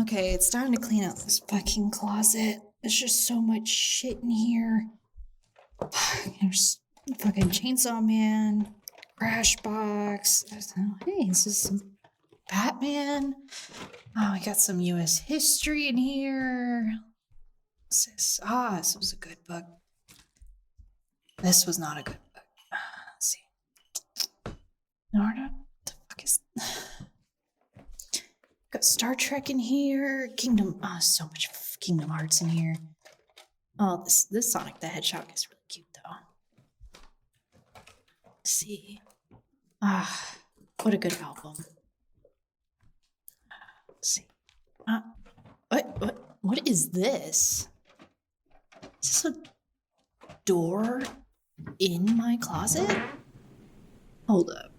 Okay, it's time to clean out this fucking closet. There's just so much shit in here. There's fucking Chainsaw Man, Crash Box. Hey, this is some Batman. Oh, we got some U.S. history in here. What's this? This was a good book. This was not a good book. Let's see. Narnia? What the fuck is... Got Star Trek in here. Kingdom. So much Kingdom Hearts in here. Oh, this Sonic the Hedgehog is really cute though. Let's see. What a good album. Let's see. What is this? Is this a door in my closet? Hold up.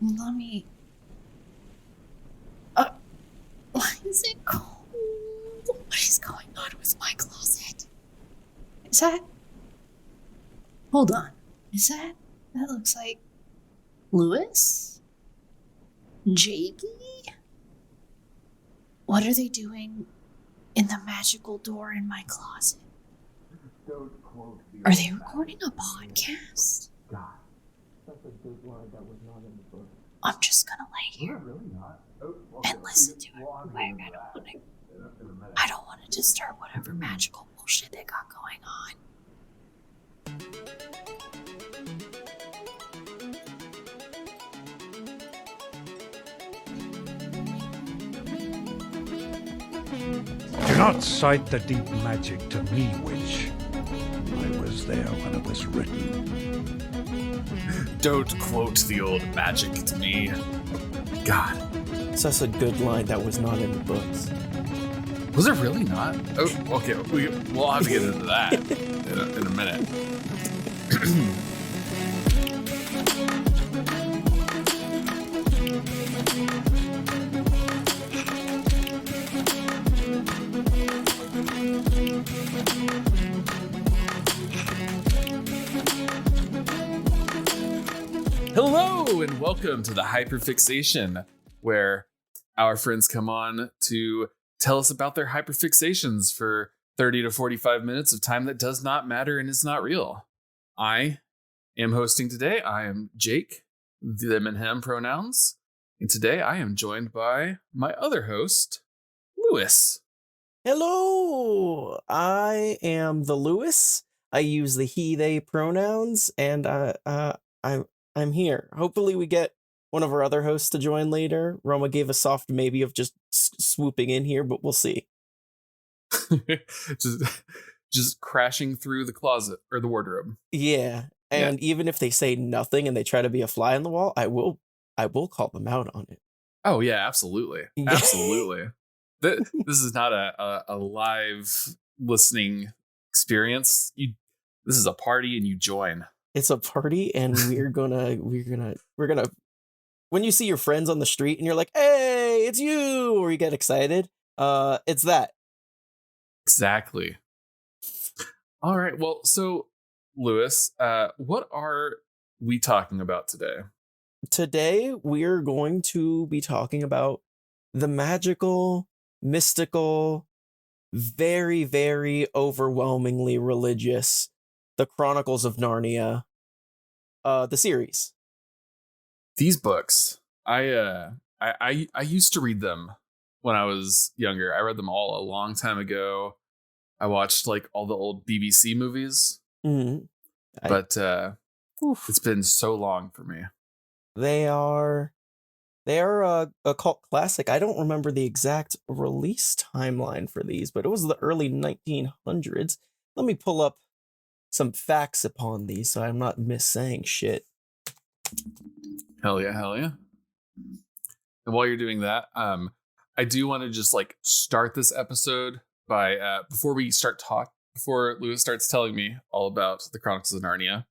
Let me... Why is it cold? What is going on with my closet? Is that... Hold on. Is that... That looks like... Lewis? Jakey? What are they doing in the magical door in my closet? Are they recording a podcast? God, that's a good line that was not in the book. I'm just gonna lay here and listen to it. I don't want to disturb whatever magical bullshit they got going on. Do not cite the deep magic to me, witch. I was there when it was written. Don't quote the old magic to me. God. That's a good line that was not in the books. Was it really not? Oh, okay. We'll have to get into that in a minute. Hello and welcome to the Hyperfixation, where our friends come on to tell us about their hyperfixations for 30 to 45 minutes of time that does not matter and is not real. I am hosting today. I am Jake, them and him pronouns. And today I am joined by my other host, Lewis. Hello, I am the Lewis. I use the he, they pronouns, and I'm here. Hopefully we get one of our other hosts to join later. Roma gave a soft maybe of just swooping in here, but we'll see. just crashing through the closet or the wardrobe. Yeah, and even if they say nothing and they try to be a fly on the wall, I will call them out on it. Oh yeah, absolutely, absolutely. This is not a live listening experience. This is a party, and you join. It's a party, and we're gonna. When you see your friends on the street and you're like, "Hey, it's you," or you get excited, it's that. Exactly. All right. Well, so Lewis, what are we talking about today? Today we're going to be talking about the magical, mystical, very, very overwhelmingly religious, the Chronicles of Narnia, the series. These books, I used to read them when I was younger. I read them all a long time ago. I watched like all the old BBC movies, but it's been so long for me. They are a cult classic. I don't remember the exact release timeline for these, but it was the early 1900s. Let me pull up some facts upon these so I'm not missaying shit. Hell yeah. And while you're doing that, I do want to just like start this episode by before Lewis starts telling me all about the Chronicles of Narnia,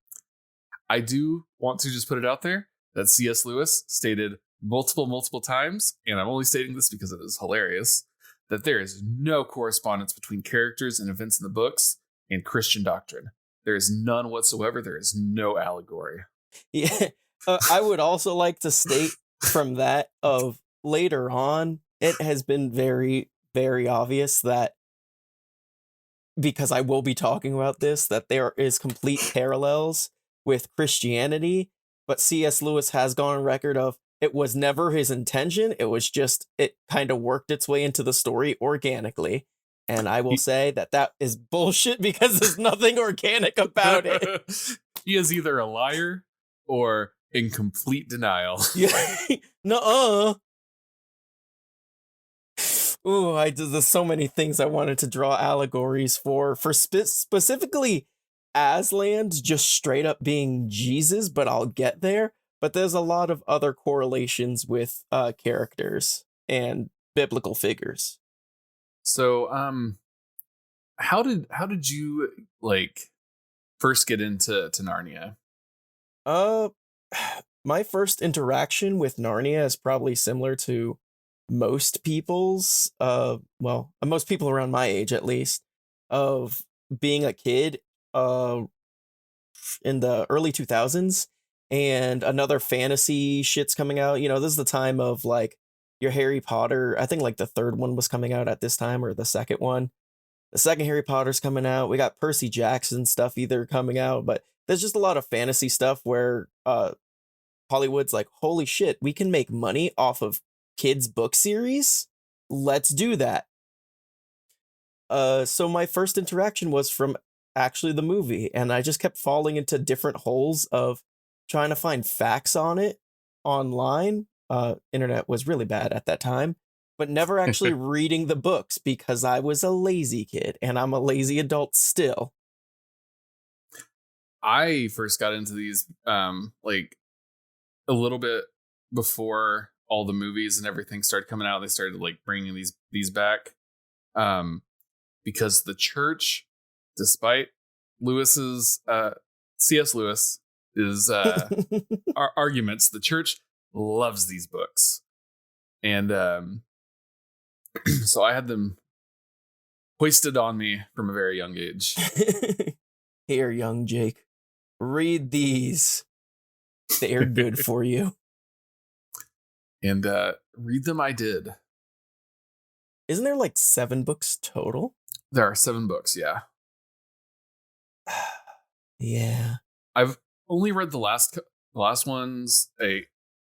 I do want to just put it out there that C.S. Lewis stated multiple times, and I'm only stating this because it is hilarious, that there is no correspondence between characters and events in the books and Christian doctrine. There is none whatsoever. There is no allegory. Yeah. I would also like to state from that of later on, it has been very very obvious that, because I will be talking about this, that there is complete parallels with Christianity, but C.S. Lewis has gone on record of it was never his intention. It was just, it kind of worked its way into the story organically. And I will He- say that is bullshit because there's nothing organic about it. He is either a liar or in complete denial. Yeah. Nuh-uh. Ooh, there's so many things I wanted to draw allegories for specifically Aslan just straight up being Jesus, but I'll get there. But there's a lot of other correlations with characters and biblical figures. So, how did you like first get into Narnia? My first interaction with Narnia is probably similar to most people's, most people around my age at least, of being a kid in the early 2000s, and another fantasy shit's coming out. You know, this is the time of like your Harry Potter. I think like the third one was coming out at this time, or the second one. The second Harry Potter's coming out. We got Percy Jackson stuff either coming out, but there's just a lot of fantasy stuff where Hollywood's like, holy shit, we can make money off of kids' book series. Let's do that. So my first interaction was from actually the movie, and I just kept falling into different holes of trying to find facts on it online. Internet was really bad at that time, but never actually reading the books because I was a lazy kid, and I'm a lazy adult still. I first got into these like a little bit before all the movies and everything started coming out. They started like bringing these back because the church, despite Lewis's C.S. Lewis is arguments, the church loves these books, and so I had them hoisted on me from a very young age. Here, young Jake, read these. They're good for you. And read them I did. Isn't there like 7 books total? There are 7 books, yeah. Yeah. I've only read the last ones a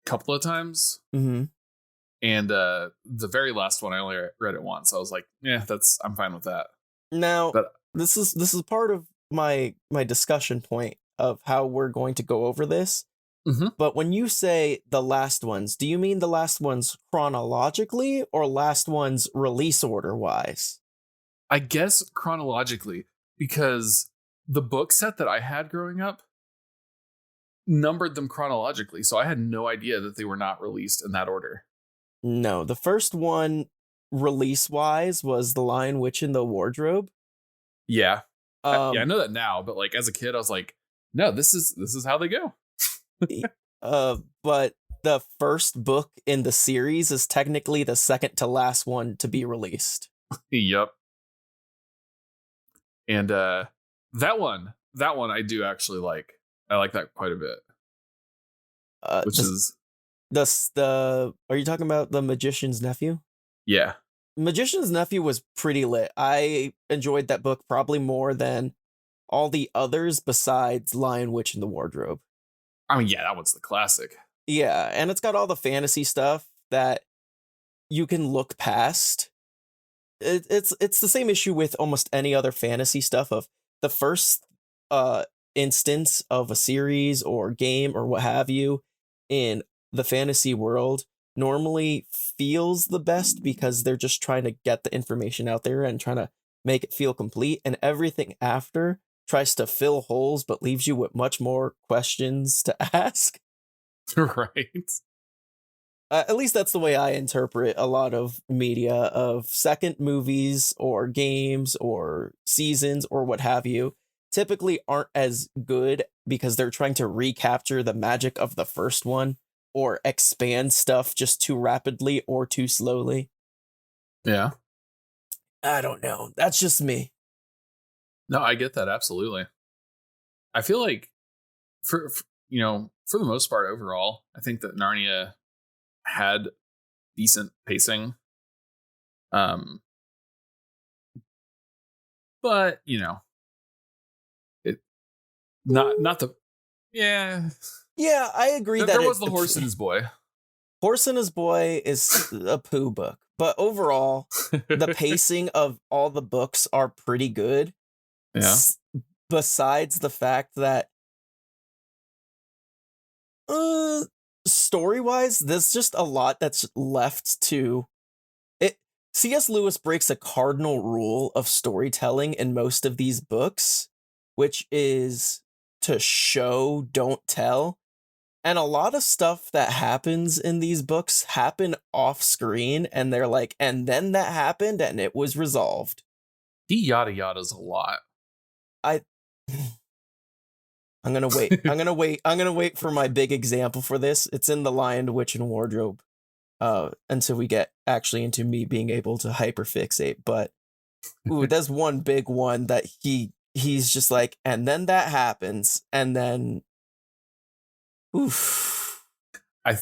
couple of times. Mm-hmm. And the very last one I only read it once. I was like, yeah, I'm fine with that. Now, But this is part of my discussion point of how we're going to go over this. Mm-hmm. But when you say the last ones, do you mean the last ones chronologically or last ones release order wise? I guess chronologically, because the book set that I had growing up numbered them chronologically. So I had no idea that they were not released in that order. No, the first one release wise was The Lion, Witch, and the Wardrobe. Yeah. Yeah, I know that now, but like as a kid, I was like, no, this is how they go. But the first book in the series is technically the second to last one to be released. Yep. And that one I do actually like. I like that quite a bit. Which is are you talking about The Magician's Nephew? Yeah. Magician's Nephew was pretty lit. I enjoyed that book probably more than all the others besides Lion, Witch, and the Wardrobe. I mean, yeah, that one's the classic. Yeah, and it's got all the fantasy stuff that you can look past. It's the same issue with almost any other fantasy stuff of the first instance of a series or game or what have you in the fantasy world normally feels the best because they're just trying to get the information out there and trying to make it feel complete, and everything after tries to fill holes but leaves you with much more questions to ask. Right. At least that's the way I interpret a lot of media of second movies or games or seasons or what have you. Typically aren't as good because they're trying to recapture the magic of the first one or expand stuff just too rapidly or too slowly. Yeah. I don't know. That's just me. No, I get that absolutely. I feel like for the most part overall, I think that Narnia had decent pacing. but it not the yeah. Yeah, I agree that There was the horse and his boy. Horse and His Boy is a poo book, but overall, the pacing of all the books are pretty good. Yeah. Besides the fact that, story-wise, there's just a lot that's left to it. C.S. Lewis breaks a cardinal rule of storytelling in most of these books, which is to show, don't tell. And a lot of stuff that happens in these books happen off screen, and they're like, and then that happened, and it was resolved. He yada yadas a lot. I'm gonna wait. I'm gonna wait for my big example for this. It's in The Lion, the Witch, and Wardrobe. Until we get actually into me being able to hyperfixate. But there's one big one that he's just like, and then that happens, and then oof. I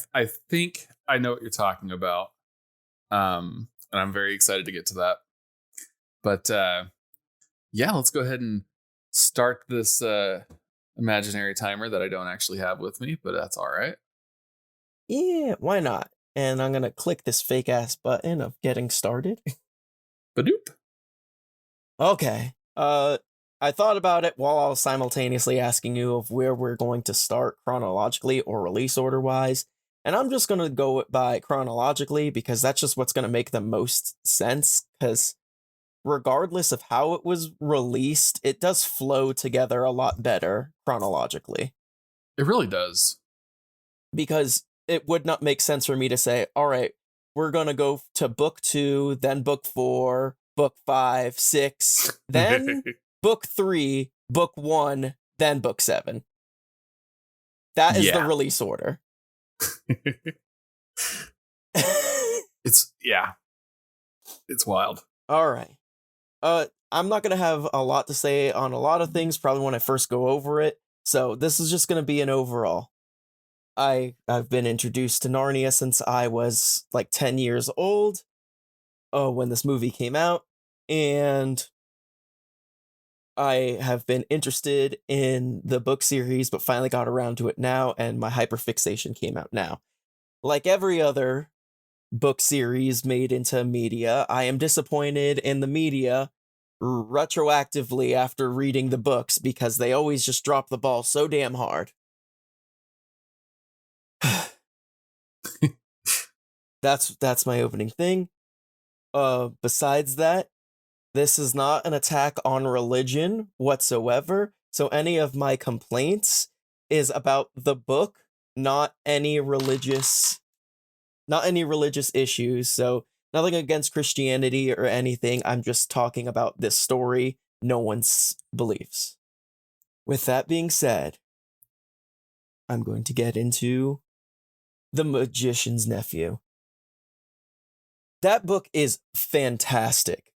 think I know what you're talking about. And I'm very excited to get to that. But yeah, let's go ahead and start this imaginary timer that I don't actually have with me, but that's all right. Yeah, why not? And I'm gonna click this fake ass button of getting started. Badoop. Okay. I thought about it while I was simultaneously asking you of where we're going to start chronologically or release order wise. And I'm just going to go by chronologically because that's just what's going to make the most sense. Because regardless of how it was released, it does flow together a lot better chronologically. It really does. Because it would not make sense for me to say, all right, we're going to go to book 2, then book 4, book 5, 6, then book 3, book 1, then book 7. That is the release order. It's wild. All right. I'm not going to have a lot to say on a lot of things probably when I first go over it. So this is just going to be an overall. I've been introduced to Narnia since I was like 10 years old when this movie came out, and I have been interested in the book series, but finally got around to it now, and my Hyperfixation came out now. Like every other book series made into media, I am disappointed in the media retroactively after reading the books because they always just drop the ball so damn hard. That's my opening thing. Besides that, this is not an attack on religion whatsoever. So any of my complaints is about the book, not any religious issues. So nothing against Christianity or anything. I'm just talking about this story no one's believes. With that being said, I'm going to get into The Magician's Nephew. That book is fantastic.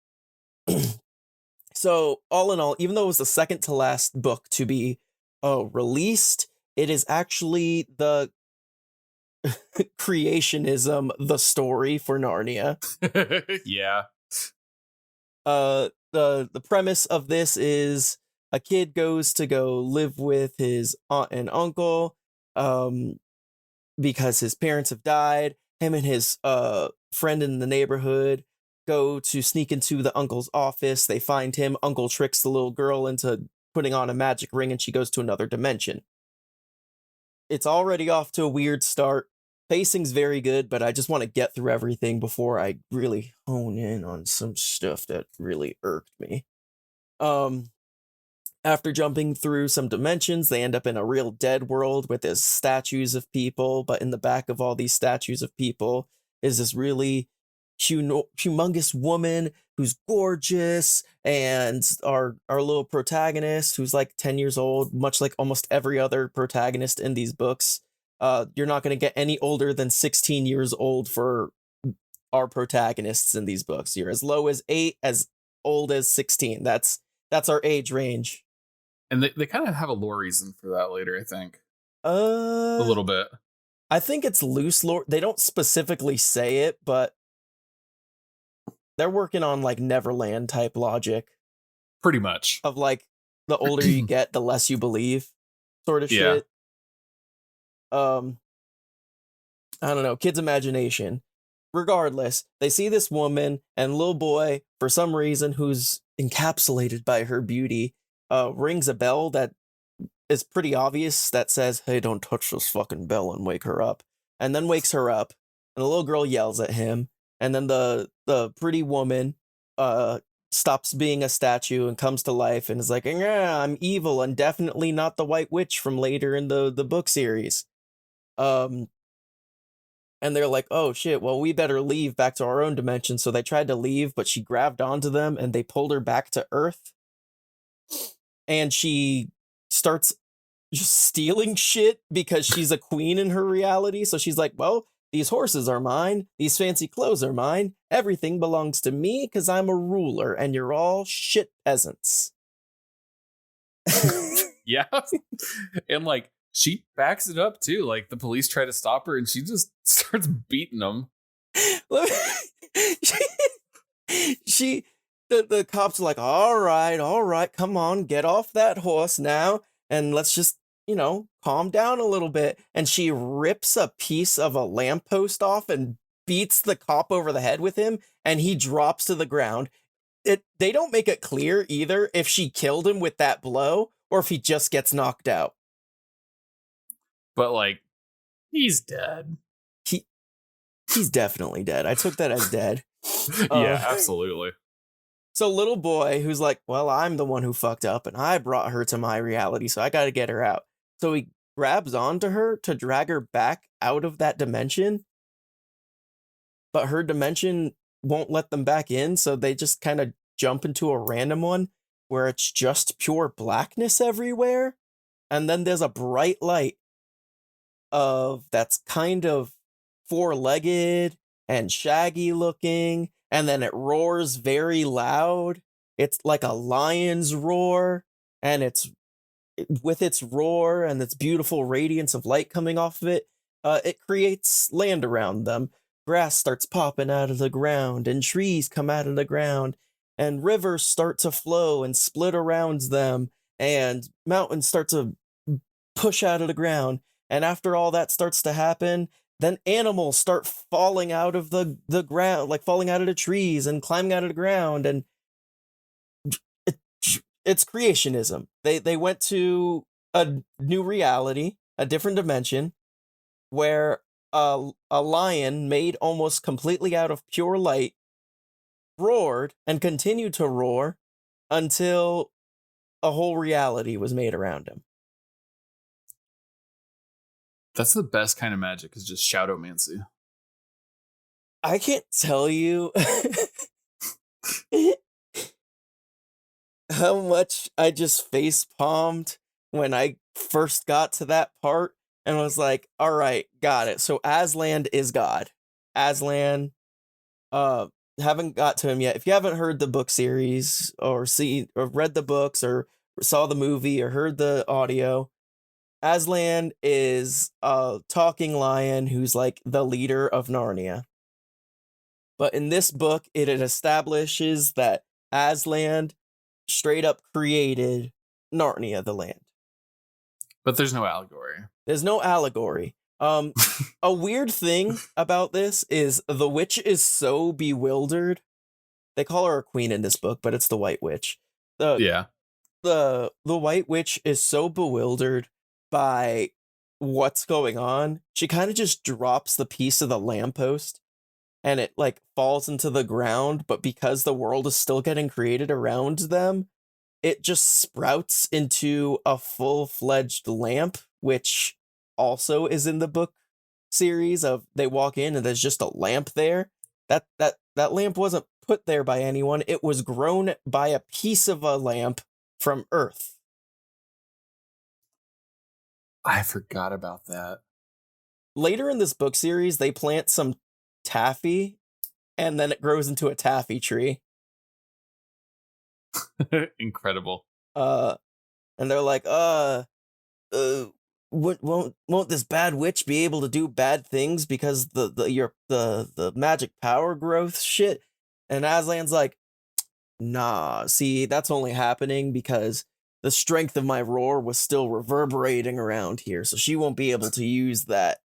So, all in all, even though it was the second to last book to be released, it is actually the creationism, the story for Narnia. Yeah. The premise of this is a kid goes to go live with his aunt and uncle because his parents have died. Him and his friend in the neighborhood go to sneak into the uncle's office. They find him. Uncle tricks the little girl into putting on a magic ring, and she goes to another dimension. It's already off to a weird start. Pacing's very good, but I just want to get through everything before I really hone in on some stuff that really irked me. After jumping through some dimensions, they end up in a real dead world with these statues of people, but in the back of all these statues of people is this really humongous woman who's gorgeous, and our little protagonist who's like 10 years old, much like almost every other protagonist in these books. You're not going to get any older than 16 years old for our protagonists in these books. You're as low as 8, as old as 16. That's our age range. And they kind of have a lore reason for that later, I think. A A little bit. I think it's loose lore. They don't specifically say it, but they're working on like Neverland type logic. Pretty much. of like the older you get, the less you believe sort of Yeah. shit. I don't know, kid's imagination. Regardless, they see this woman and little boy, for some reason, who's encapsulated by her beauty, rings a bell that is pretty obvious that says, "Hey, don't touch this fucking bell," and wake her up. And then wakes her up, and the little girl yells at him, and then the pretty woman stops being a statue and comes to life and is like, "Yeah, I'm evil and definitely not the White Witch from later in the book series." And they're like, "Oh shit, well, we better leave back to our own dimension." So they tried to leave, but she grabbed onto them and they pulled her back to Earth. And she starts just stealing shit because she's a queen in her reality. So she's like, "Well, these horses are mine. These fancy clothes are mine. Everything belongs to me because I'm a ruler and you're all shit peasants." Yeah. And like, she backs it up too. Like, the police try to stop her and she just starts beating them. The cops are like, all right, come on, get off that horse now, and let's just, calm down a little bit. And she rips a piece of a lamppost off and beats the cop over the head with him, and he drops to the ground. They don't make it clear either if she killed him with that blow or if he just gets knocked out. But like, he's dead. He's definitely dead. I took that as dead. Yeah, absolutely. So little boy who's like, "Well, I'm the one who fucked up and I brought her to my reality, so I got to get her out." So he grabs onto her to drag her back out of that dimension. But her dimension won't let them back in, so they just kind of jump into a random one where it's just pure blackness everywhere. And then there's a bright light that's kind of four-legged and shaggy looking, and then it roars very loud. It's like a lion's roar, and with its roar and its beautiful radiance of light coming off of it, it creates land around them. Grass starts popping out of the ground, and trees come out of the ground, and rivers start to flow and split around them, and mountains start to push out of the ground. And after all that starts to happen, then animals start falling out of the ground, like falling out of the trees and climbing out of the ground. And it's creationism. They went to a new reality, a different dimension, where a lion made almost completely out of pure light roared and continued to roar until a whole reality was made around him. That's the best kind of magic, is just shadowmancy. I can't tell you how much I just face palmed when I first got to that part and was like, all right, got it. So Aslan is God. Aslan, haven't got to him yet. If you haven't heard the book series or read the books or saw the movie or heard the audio, Aslan is a talking lion who's like the leader of Narnia. But in this book, it establishes that Aslan straight up created Narnia, the land. But there's no allegory. There's no allegory. A weird thing about this is the witch is so bewildered. They call her a queen in this book, but it's the White Witch. The White Witch is so bewildered by what's going on. She kind of just drops the piece of the lamppost and it like falls into the ground, but because the world is still getting created around them, it just sprouts into a full-fledged lamp, which also is in the book series of they walk in and there's just a lamp there. That lamp wasn't put there by anyone. It was grown by a piece of a lamp from Earth. I forgot about that. Later in this book series, they plant some taffy, and then it grows into a taffy tree. Incredible. And they're like, won't this bad witch be able to do bad things because the magic power growth shit? And Aslan's like, nah, see, that's only happening because the strength of my roar was still reverberating around here, so she won't be able to use that.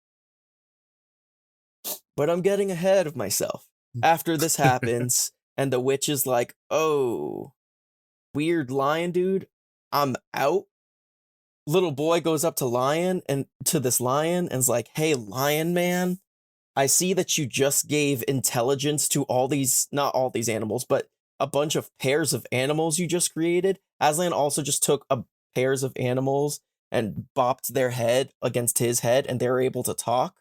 But I'm getting ahead of myself. After this happens, and the witch is like, oh, weird lion dude, I'm out. Little boy goes up to this lion and is like, hey, lion man, I see that you just gave intelligence to not all these animals, but a bunch of pairs of animals you just created. Aslan also just took pairs of animals and bopped their head against his head, and they're able to talk.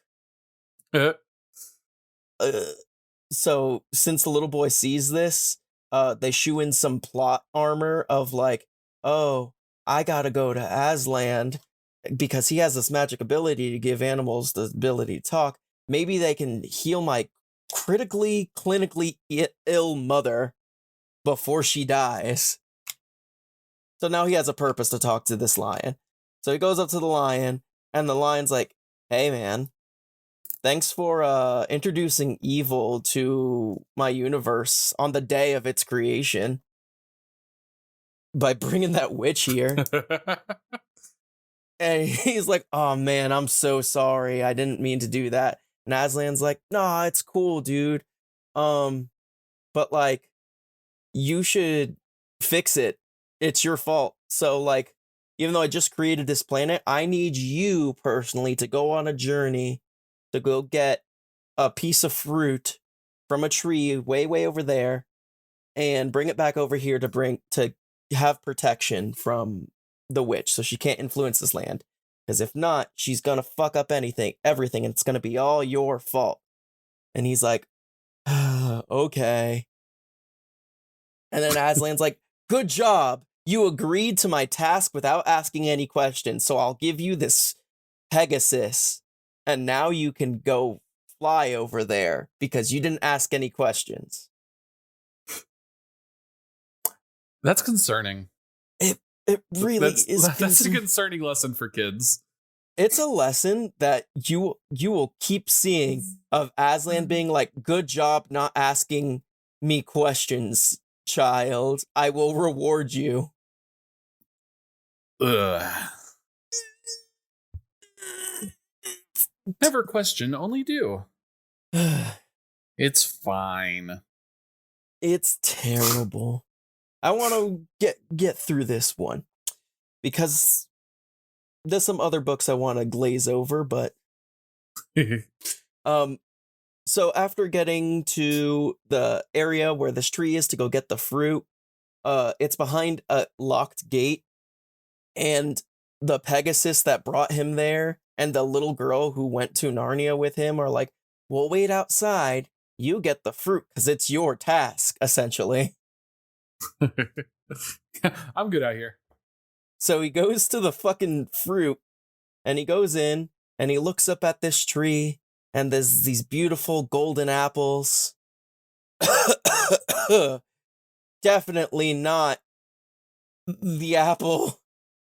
So since the little boy sees this, they shoe in some plot armor of like, oh, I gotta go to Aslan because he has this magic ability to give animals the ability to talk. Maybe they can heal my clinically ill mother before she dies. So now he has a purpose to talk to this lion. So he goes up to the lion, and the lion's like, hey man, thanks for introducing evil to my universe on the day of its creation by bringing that witch here. And he's like, oh man, I'm so sorry. I didn't mean to do that. And Aslan's like, nah, it's cool, dude. But like, you should fix it. It's your fault. So like, even though I just created this planet, I need you personally to go on a journey to go get a piece of fruit from a tree way over there and bring it back over here to have protection from the witch so she can't influence this land. Because if not, she's gonna fuck up everything, and it's gonna be all your fault. And he's like, okay. And then Aslan's like, good job. You agreed to my task without asking any questions, so I'll give you this Pegasus, and now you can go fly over there because you didn't ask any questions. That's concerning. It really is. That's a concerning lesson for kids. It's a lesson that you will keep seeing of Aslan being like, good job not asking me questions, child. I will reward you. Ugh. Never question, only do. It's fine. It's terrible. I want to get through this one because there's some other books I want to glaze over, but so after getting to the area where this tree is to go get the fruit, it's behind a locked gate, and the Pegasus that brought him there and the little girl who went to Narnia with him are like, we'll wait outside, you get the fruit because it's your task, essentially. I'm good out here. So he goes to the fucking fruit, and he goes in, and he looks up at this tree, and there's these beautiful golden apples. Definitely not the apple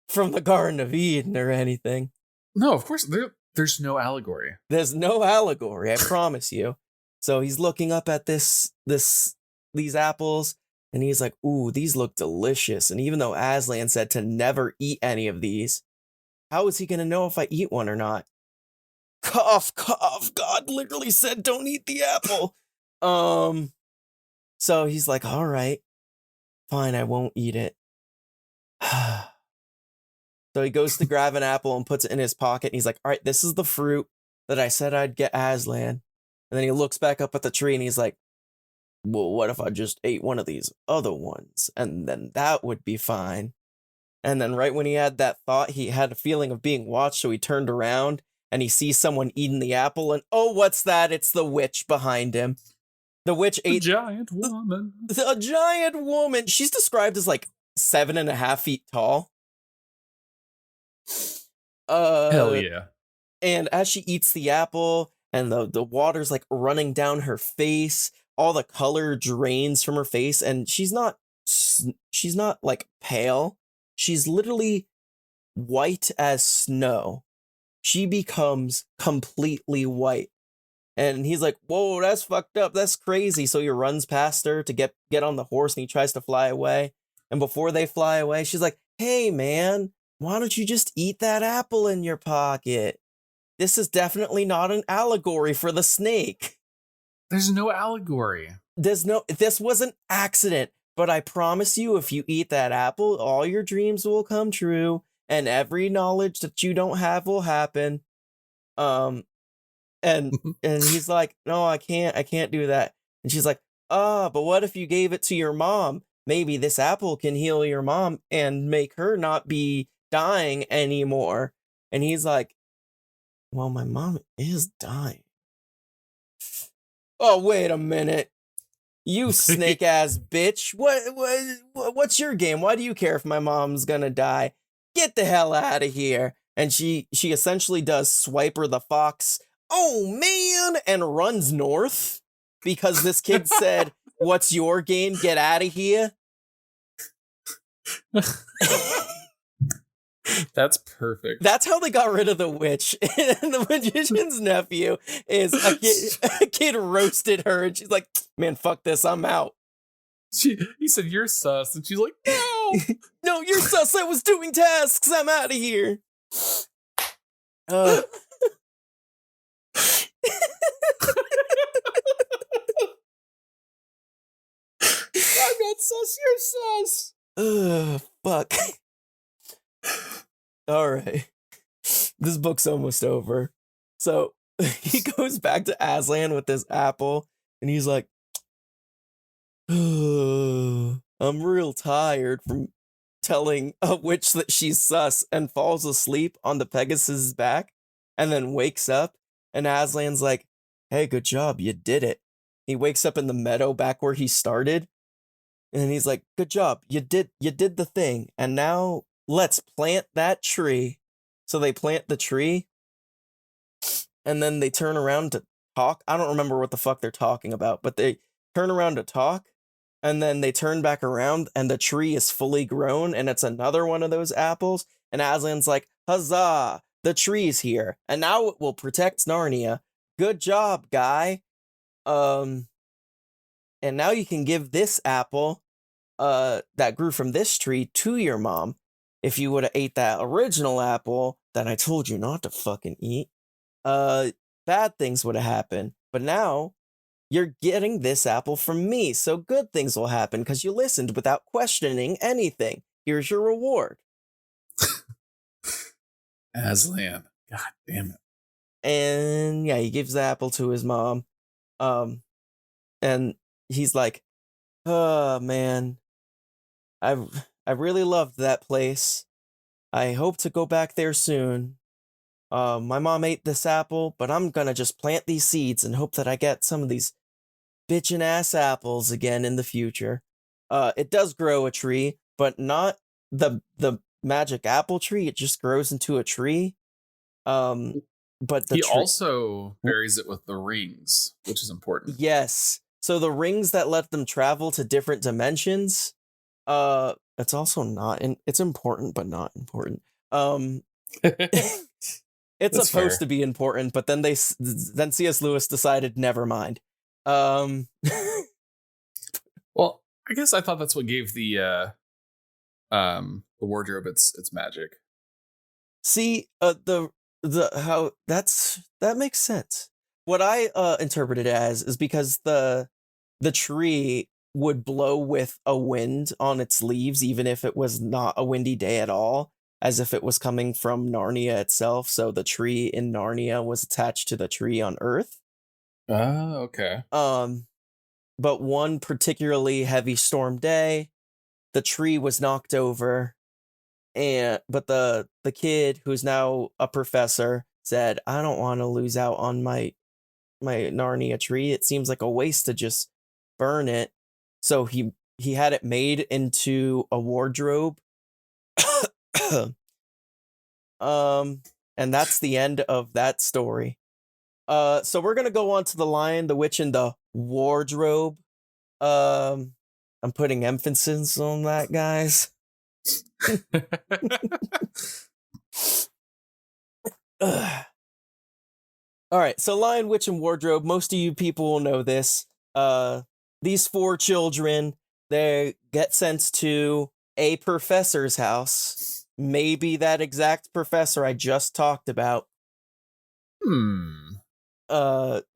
from the Garden of Eden or anything. No, of course, there's no allegory. There's no allegory, I promise you. So he's looking up at these apples, and he's like, ooh, these look delicious. And even though Aslan said to never eat any of these, how is he going to know if I eat one or not? Cough, cough. God literally said don't eat the apple. So he's like, all right, fine, I won't eat it. So he goes to grab an apple and puts it in his pocket. And he's like, all right, this is the fruit that I said I'd get Aslan. And then he looks back up at the tree and he's like, well, what if I just ate one of these other ones? And then that would be fine. And then right when he had that thought, he had a feeling of being watched. So he turned around and he sees someone eating the apple. And oh, what's that? It's the witch behind him. The witch ate a giant woman. A giant woman. She's described as like 7.5 feet tall. Hell yeah. And as she eats the apple and the water's like running down her face, all the color drains from her face, and she's not like pale. She's literally white as snow. She becomes completely white. And he's like, whoa, that's fucked up. That's crazy. So he runs past her to get on the horse and he tries to fly away. And before they fly away, she's like, hey, man, why don't you just eat that apple in your pocket? This is definitely not an allegory for the snake. There's no allegory. This was an accident. But I promise you, if you eat that apple, all your dreams will come true. And every knowledge that you don't have will happen. And he's like, no, I can't do that. And she's like, but what if you gave it to your mom? Maybe this apple can heal your mom and make her not be dying anymore. And he's like, well, my mom is dying. Oh, wait a minute. You snake ass bitch. What's your game? Why do you care if my mom's gonna die? Get the hell out of here. And she essentially does Swiper the Fox, oh man, and runs north because this kid said, what's your game? Get out of here. That's perfect. That's how they got rid of the witch. And the magician's nephew is a kid roasted her, and she's like, man, fuck this, I'm out. He said, you're sus. And she's like, no. No, you're sus. I was doing tasks. I'm out of here. I'm not sus, you're sus. Fuck. All right. This book's almost over. So he goes back to Aslan with this apple, and he's like, I'm real tired from telling a witch that she's sus, and falls asleep on the Pegasus's back, and then wakes up, and Aslan's like, hey, good job, you did it. He wakes up in the meadow back where he started, and he's like, good job, you did the thing, and now let's plant that tree. So they plant the tree, and then they turn around to talk. I don't remember what the fuck they're talking about, but they turn around to talk, and then they turn back around, and the tree is fully grown, and it's another one of those apples, and Aslan's like, huzzah, the tree's here, and now it will protect Narnia. Good job, guy. And now you can give this apple, that grew from this tree to your mom. If you would have ate that original apple that I told you not to fucking eat, bad things would have happened. But now you're getting this apple from me, so good things will happen because you listened without questioning anything. Here's your reward. Aslan. God damn it. And yeah, he gives the apple to his mom. And he's like, oh man, I really loved that place. I hope to go back there soon. My mom ate this apple, but I'm gonna just plant these seeds and hope that I get some of these bitchin' ass apples again in the future. It does grow a tree, but not the magic apple tree. It just grows into a tree. But he also buries it with the rings, which is important. Yes. So the rings that let them travel to different dimensions. It's also not, it's important, but not important. It's That's supposed fair. to be important, but then then C.S. Lewis decided, never mind. Well, I guess I thought that's what gave the wardrobe its magic. See, that makes sense. What I interpreted as is because the tree would blow with a wind on its leaves, even if it was not a windy day at all, as if it was coming from Narnia itself. So the tree in Narnia was attached to the tree on Earth. Oh, okay. But one particularly heavy storm day, the tree was knocked over, but the kid, who's now a professor, said, I don't want to lose out on my Narnia tree. It seems like a waste to just burn it. So he had it made into a wardrobe. And that's the end of that story. So we're gonna go on to The Lion, the Witch, and the Wardrobe. I'm putting emphasis on that, guys. All right, so Lion, Witch, and Wardrobe, most of you people will know this. These 4 children, they get sent to a professor's house. Maybe that exact professor I just talked about.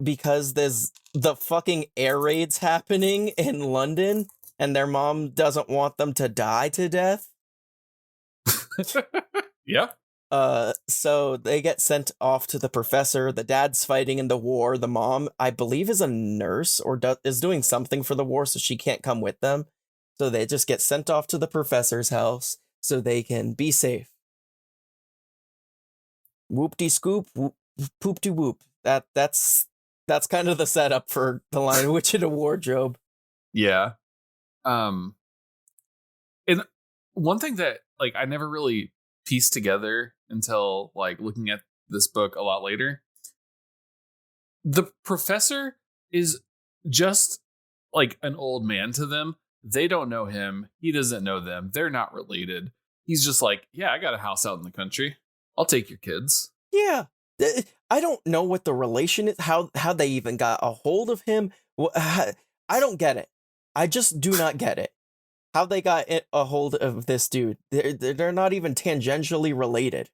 Because there's the fucking air raids happening in London, and their mom doesn't want them to die to death. Yeah. So they get sent off to the professor. The dad's fighting in the war. The mom, I believe, is a nurse or is doing something for the war, so she can't come with them. So they just get sent off to the professor's house so they can be safe. Whoop-de-scoop, whoop, poop-de-whoop. That's kind of the setup for the Lion, Witch, and a Wardrobe. Yeah. And one thing that like I never really pieced together until like looking at this book a lot later. The professor is just like an old man to them. They don't know him. He doesn't know them. They're not related. He's just like, yeah, I got a house out in the country. I'll take your kids. Yeah. I don't know what the relation is, how they even got a hold of him. I don't get it. I just do not get it. How they got a hold of this dude. They're not even tangentially related.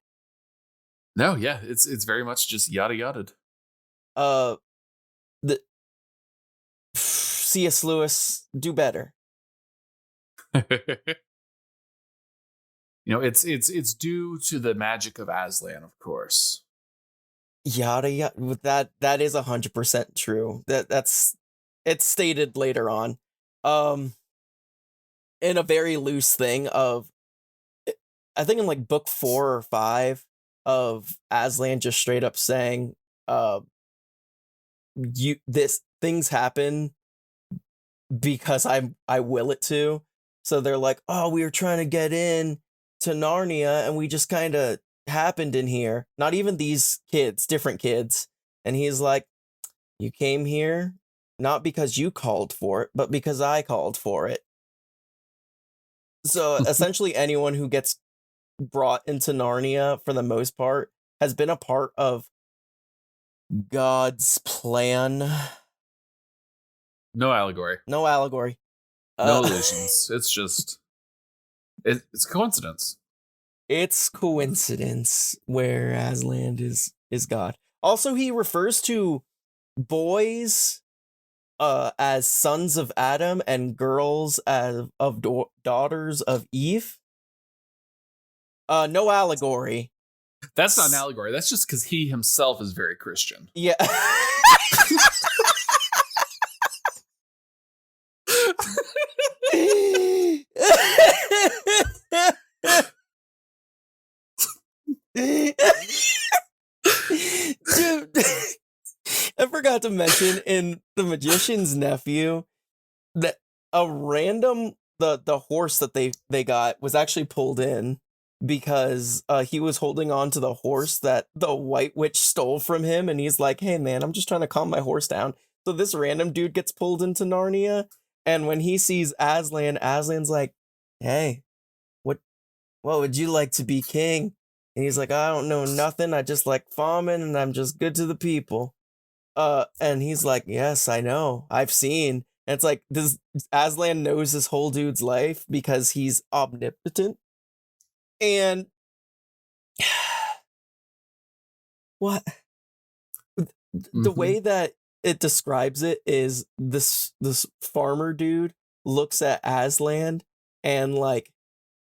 No, yeah, it's very much just yada yada. The C.S. Lewis, do better. It's due to the magic of Aslan, of course. Yada yada. That is 100% true. It's stated later on. In a very loose thing of, I think in like book 4 or 5 of Aslan just straight up saying, things happen because I will it to. So they're like, oh, we were trying to get in to Narnia and we just kind of happened in here. Not even these kids, different kids. And he's like, you came here not because you called for it, but because I called for it. So essentially anyone who gets brought into Narnia for the most part has been a part of God's plan. No allegory. No allegory. No illusions. It's just it's coincidence. It's coincidence where Aslan is God. Also, he refers to boys as sons of Adam and girls as daughters of Eve. No allegory. That's not an allegory. That's just because he himself is very Christian. Yeah. Dude, I forgot to mention in The Magician's Nephew that a random the horse that they got was actually pulled in because he was holding on to the horse that the White Witch stole from him, and he's like, hey man, I'm just trying to calm my horse down. So this random dude gets pulled into Narnia, and when he sees Aslan, Aslan's like, hey, what would you like to be king? And he's like, I don't know nothing. I just like farming and I'm just good to the people. And he's like, yes, I know. I've seen. And it's like, this Aslan knows this whole dude's life because he's omnipotent. And what? The way that it describes it is this farmer dude looks at Aslan and like,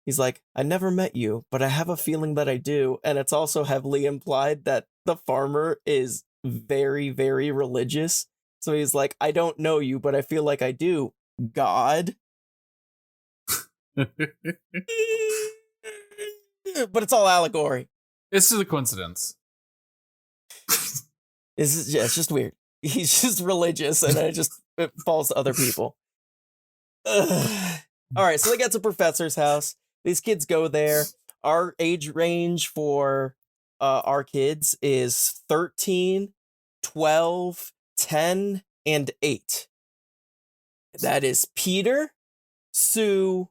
he's like, I never met you, but I have a feeling that I do. And it's also heavily implied that the farmer is very, very religious. So he's like, I don't know you, but I feel like I do. God. But it's all allegory. It's just a coincidence. It's just weird. He's just religious and it falls to other people. All right, so they get to Professor's house. These kids go there. Our age range for our kids is 13, 12, 10, and 8. That is Peter, Sue,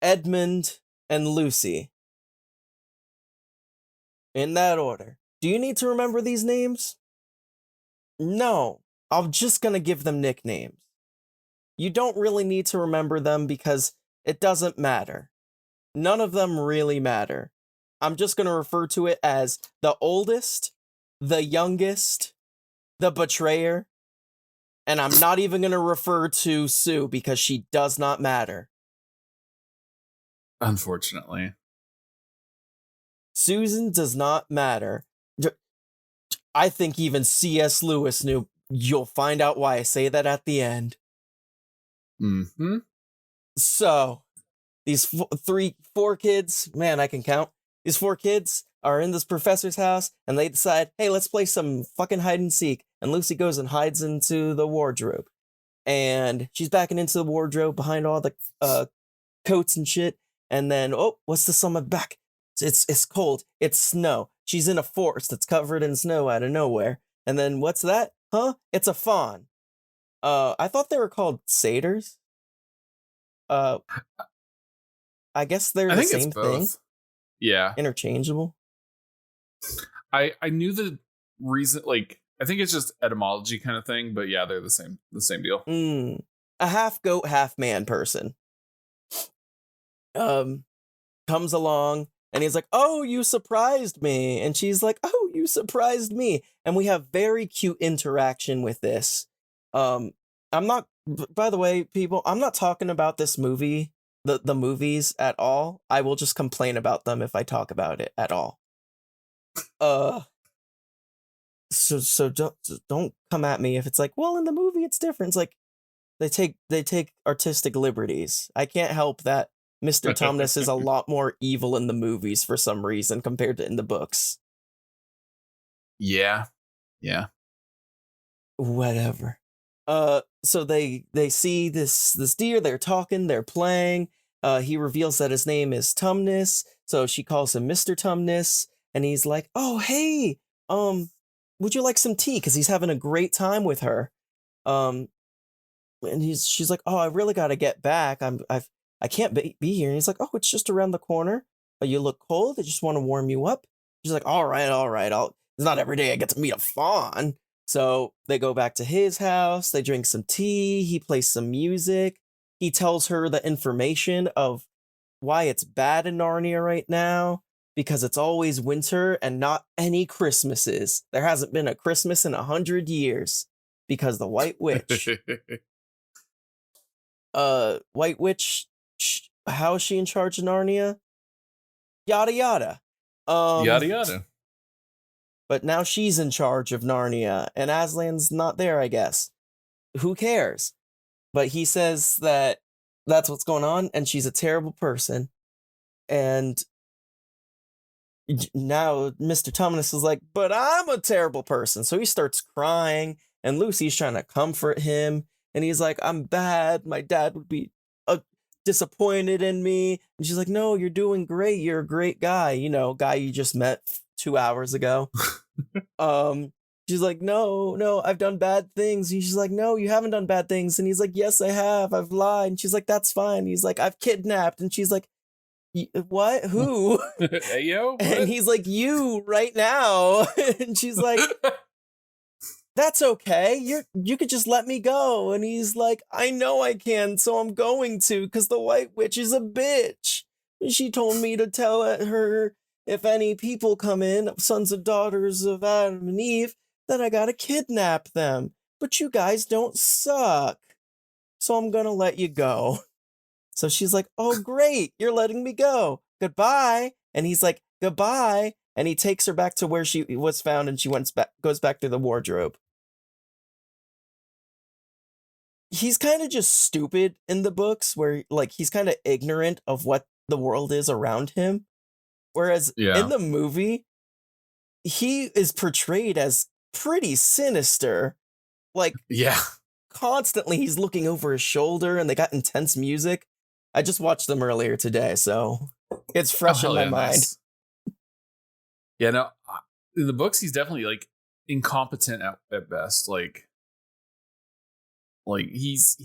Edmund, and Lucy. In that order. Do you need to remember these names? No, I'm just gonna give them nicknames. You don't really need to remember them because it doesn't matter. None of them really matter. I'm just gonna refer to it as the oldest, the youngest, the betrayer, and I'm not even gonna refer to Sue because she does not matter. Unfortunately. Susan does not matter. I think even C.S. Lewis knew. You'll find out why I say that at the end. Mm-hmm. So, these four kids, man, I can count. These 4 kids are in this professor's house, and they decide, hey, let's play some fucking hide and seek. And Lucy goes and hides into the wardrobe. And she's backing into the wardrobe behind all the coats and shit. And then, oh, what's this on my back? It's cold. It's snow. She's in a forest that's covered in snow out of nowhere. And then, what's that? Huh? It's a fawn. I thought they were called satyrs. I guess they're I the think same it's both. thing. Yeah. Interchangeable. I knew the reason, like, I think it's just etymology kind of thing, but yeah, they're the same deal. A half goat, half man person. Comes along and he's like, oh, you surprised me. And she's like, oh, you surprised me. And we have very cute interaction with this. I'm not, by the way, people, I'm not talking about this movie, the movies at all. I will just complain about them if I talk about it at all. So don't come at me if it's like, well, in the movie it's different. It's like they take artistic liberties. I can't help that Mr. Tumnus is a lot more evil in the movies for some reason compared to in the books. Yeah. Whatever. So they see this deer, they're talking, they're playing. He reveals that his name is Tumnus, so she calls him Mr. Tumnus, and he's like, "Oh, hey, would you like some tea?" Because he's having a great time with her. And she's like, "Oh, I really got to get back. I can't be here." And he's like, "Oh, it's just around the corner. Oh, you look cold. I just want to warm you up." She's like, all right. It's not every day I get to meet a fawn." So they go back to his house. They drink some tea. He plays some music. He tells her the information of why it's bad in Narnia right now, because it's always winter and not any Christmases. There hasn't been a Christmas in 100 years because the White Witch. White Witch, how is she in charge of Narnia? Yada yada. Yada yada. But now she's in charge of Narnia, and Aslan's not there, I guess. Who cares? But he says that that's what's going on, and she's a terrible person. And now Mr. Tumnus is like, but I'm a terrible person. So he starts crying, and Lucy's trying to comfort him. And he's like, I'm bad. My dad would be disappointed in me. And she's like, no, you're doing great. You're a great guy. You know, guy you just met 2 hours ago. She's like, no, I've done bad things. And she's like, no, you haven't done bad things. And he's like, yes, I have. I've lied. And she's like, that's fine. He's like, I've kidnapped. And she's like, what? Who? Hey, yo, what? And he's like, you right now. And she's like, that's okay. You could just let me go. And he's like, I know I can, so I'm going to, because the White Witch is a bitch. And she told me to tell her if any people come in, sons and daughters of Adam and Eve, that I gotta kidnap them. But you guys don't suck. So I'm gonna let you go. So she's like, oh, great. You're letting me go. Goodbye. And he's like, goodbye. And he takes her back to where she was found, and she goes back to the wardrobe. He's kind of just stupid in the books, where like he's kind of ignorant of what the world is around him. Whereas in the movie, he is portrayed as pretty sinister. Like, constantly he's looking over his shoulder, and they got intense music. I just watched them earlier today, so it's fresh in my mind. Nice. Yeah, no, in the books, he's definitely like incompetent at best. Like he's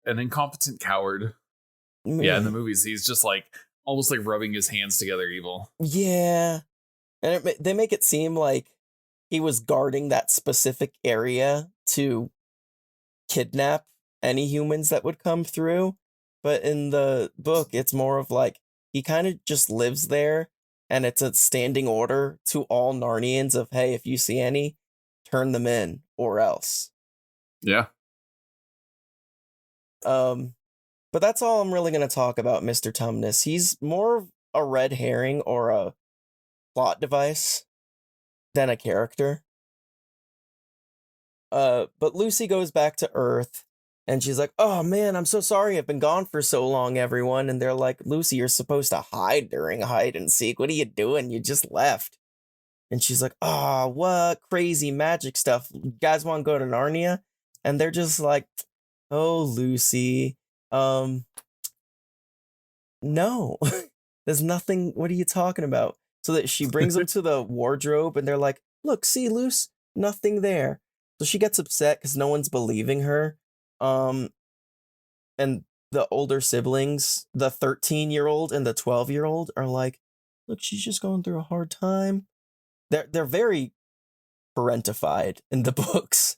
an incompetent coward. Yeah, in the movies, he's just like almost like rubbing his hands together evil. Yeah. And they make it seem like he was guarding that specific area to kidnap any humans that would come through. But in the book, it's more of like he kind of just lives there, and it's a standing order to all Narnians of, hey, if you see any, turn them in or else. Yeah. But that's all I'm really going to talk about Mr. Tumnus. He's more of a red herring or a plot device than a character. But Lucy goes back to Earth, and she's like, oh man, I'm so sorry I've been gone for so long, everyone. And they're like, Lucy, you're supposed to hide during hide and seek. What are you doing? You just left. And she's like, oh, what crazy magic stuff. You guys want to go to Narnia? And they're just like, oh, Lucy, no, there's nothing. What are you talking about? So that she brings them to the wardrobe, and they're like, look, see, Luce, nothing there. So she gets upset because no one's believing her. And the older siblings, the 13-year-old and the 12-year-old, are like, look, she's just going through a hard time. They're very parentified in the books.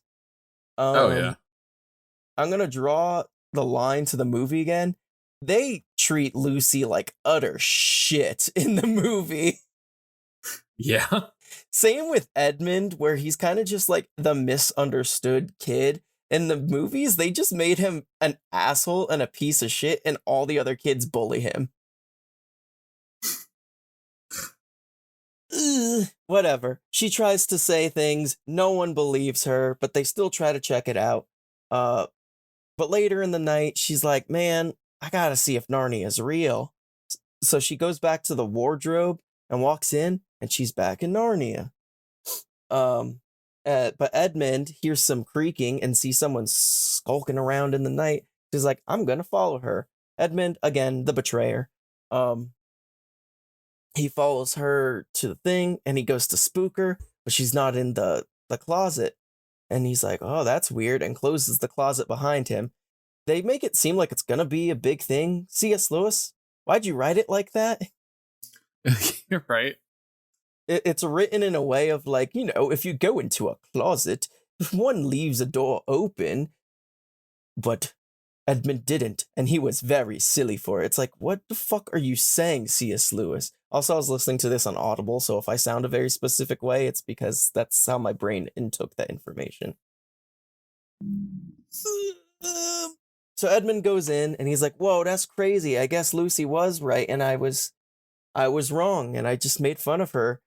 Oh yeah. I'm gonna draw the line to the movie again. They treat Lucy like utter shit in the movie. Yeah. Same with Edmund, where he's kind of just like the misunderstood kid. In the movies, they just made him an asshole and a piece of shit, and all the other kids bully him. Ugh, whatever. She tries to say things, no one believes her, but they still try to check it out. But later in the night, she's like, man, I gotta see if Narnia is real. So she goes back to the wardrobe and walks in, and she's back in Narnia. But Edmund hears some creaking and sees someone skulking around in the night. He's like, I'm gonna follow her. Edmund, again, the betrayer. He follows her to the thing, and he goes to spook her, but she's not in the closet. And he's like, oh, that's weird, and closes the closet behind him. They make it seem like it's gonna be a big thing. C.S. Lewis, why'd you write it like that? You're right. It's written in a way of like, if you go into a closet, one leaves a door open, but Edmund didn't, and he was very silly for it. It's like, what the fuck are you saying, C.S. Lewis? Also, I was listening to this on Audible, so if I sound a very specific way, it's because that's how my brain intook that information. So Edmund goes in, and he's like, whoa, that's crazy. I guess Lucy was right, and I was wrong, and I just made fun of her.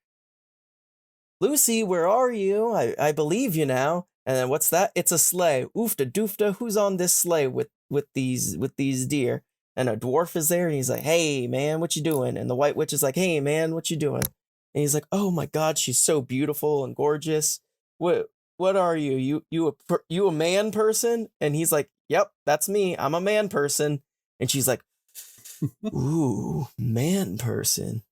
Lucy, where are you? I believe you now. And then what's that? It's a sleigh. Oofta doofta, who's on this sleigh with these deer? And a dwarf is there, and he's like, hey man, what you doing? And the white witch is like, hey man, what you doing? And he's like, oh my god, she's so beautiful and gorgeous. What are you? You a man person? And he's like, yep, that's me. I'm a man person. And she's like, ooh, man person.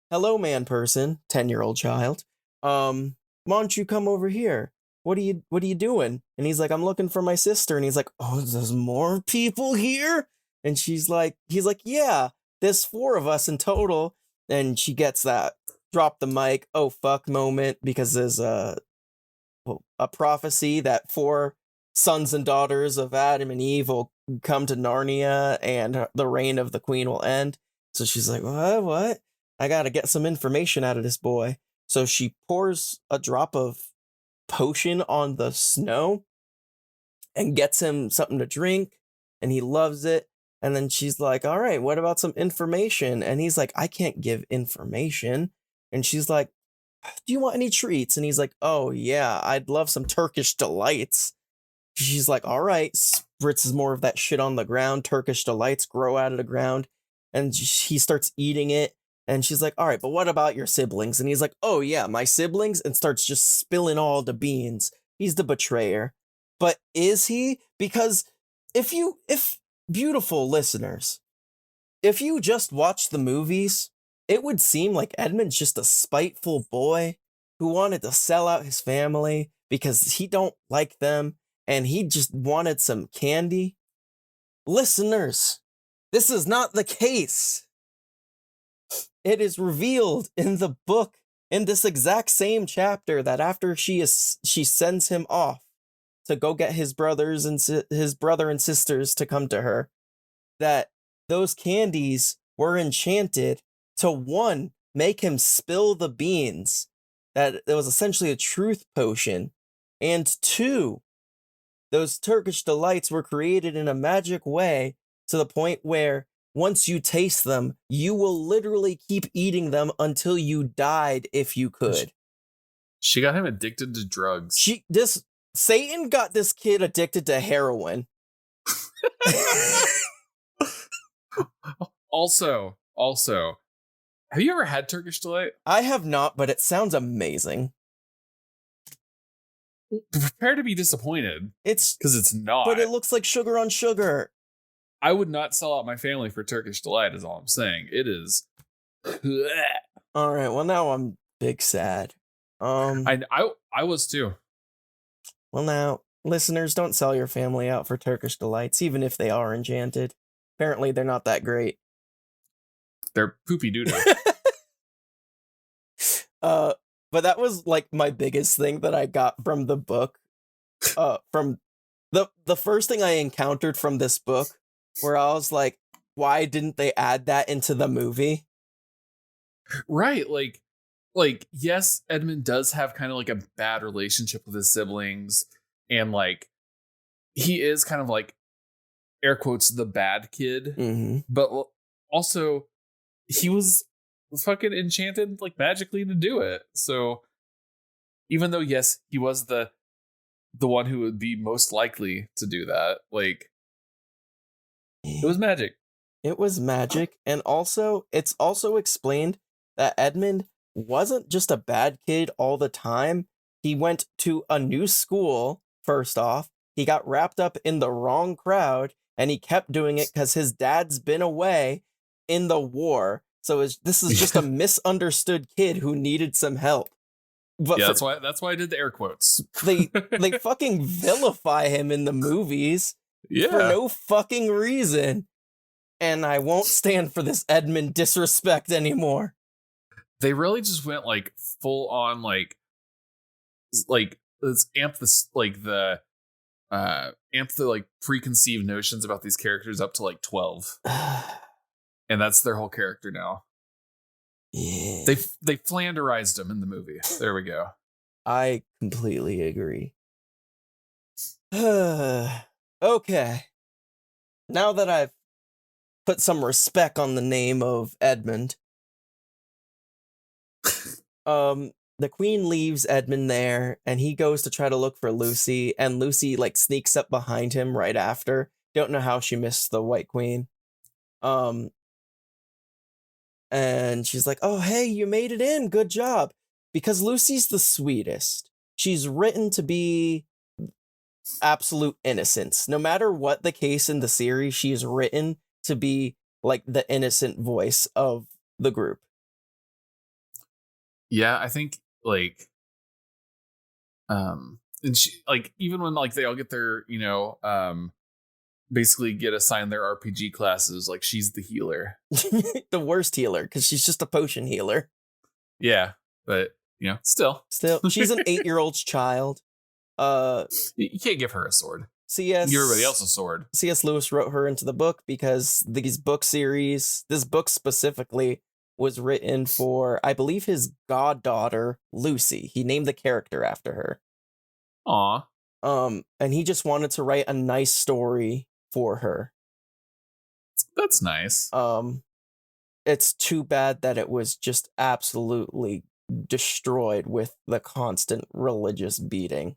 Hello, man person, 10-year-old child. Why don't you come over here? What are you doing? And he's like, I'm looking for my sister. And he's like, oh, there's more people here? And he's like, yeah, there's 4 of us in total. And she gets that drop the mic, oh fuck moment, because there's a prophecy that 4 sons and daughters of Adam and Eve will come to Narnia and the reign of the queen will end. So she's like, what? I gotta get some information out of this boy. So she pours a drop of potion on the snow and gets him something to drink, and he loves it. And then she's like, all right, what about some information? And he's like, I can't give information. And she's like, do you want any treats? And he's like, oh yeah, I'd love some Turkish delights. She's like, all right, spritzes more of that shit on the ground. Turkish delights grow out of the ground, and he starts eating it. And she's like, all right, but what about your siblings? And he's like, oh yeah, my siblings, and starts just spilling all the beans. He's the betrayer. But is he? Because if beautiful listeners, if you just watch the movies, it would seem like Edmund's just a spiteful boy who wanted to sell out his family because he don't like them, and he just wanted some candy. Listeners, this is not the case. It is revealed in the book in this exact same chapter that after she sends him off to go get his brothers and his brother and sisters to come to her, that those candies were enchanted to, one, make him spill the beans, that it was essentially a truth potion, and two, those Turkish delights were created in a magic way to the point where once you taste them, you will literally keep eating them until you died if you could. She got him addicted to drugs. Satan got this kid addicted to heroin. Also, have you ever had Turkish delight? I have not, but it sounds amazing. Prepare to be disappointed. It's because it's not. But it looks like sugar on sugar. I would not sell out my family for Turkish delight, is all I'm saying. It is. All right, well now I'm big sad. I was too. Well now, listeners, don't sell your family out for Turkish delights, even if they are enchanted. Apparently they're not that great. They're poopy doo-doo. But that was like my biggest thing that I got from the book. From the first thing I encountered from this book, where I was like, why didn't they add that into the movie? Right, like yes, Edmund does have kind of like a bad relationship with his siblings, and like he is kind of like, air quotes, the bad kid, but also he was fucking enchanted like magically to do it. So even though yes, he was the one who would be most likely to do that, like it was magic. It was magic, and also it's also explained that Edmund wasn't just a bad kid all the time. He went to a new school, first off. He got wrapped up in the wrong crowd, and he kept doing it because his dad's been away in the war. So this is just a misunderstood kid who needed some help. But yeah, that's why I did the air quotes. They fucking vilify him in the movies for no fucking reason. And I won't stand for this Edmund disrespect anymore. They really just went like full on like let's amp this like the like preconceived notions about these characters up to like 12. And that's their whole character now. Yeah. They flanderized him in the movie. There we go. I completely agree. Okay. Now that I've put some respect on the name of Edmund, the queen leaves Edmund there, and he goes to try to look for Lucy, and Lucy like sneaks up behind him right after. Don't know how she missed the White Queen. And she's like, oh, hey, you made it in. Good job. Because Lucy's the sweetest. She's written to be absolute innocence. No matter what the case in the series, she's written to be like the innocent voice of the group. Yeah, I think like and she like even when like they all get their, basically get assigned their RPG classes, like she's the healer. The worst healer, because she's just a potion healer. Yeah, but still she's an 8-year-old's child. You can't give her a sword. C.S. Give everybody else a sword. C.S. Lewis wrote her into the book because this book specifically was written for, I believe, his goddaughter Lucy. He named the character after her. Aw. And he just wanted to write a nice story for her. That's nice. It's too bad that it was just absolutely destroyed with the constant religious beating.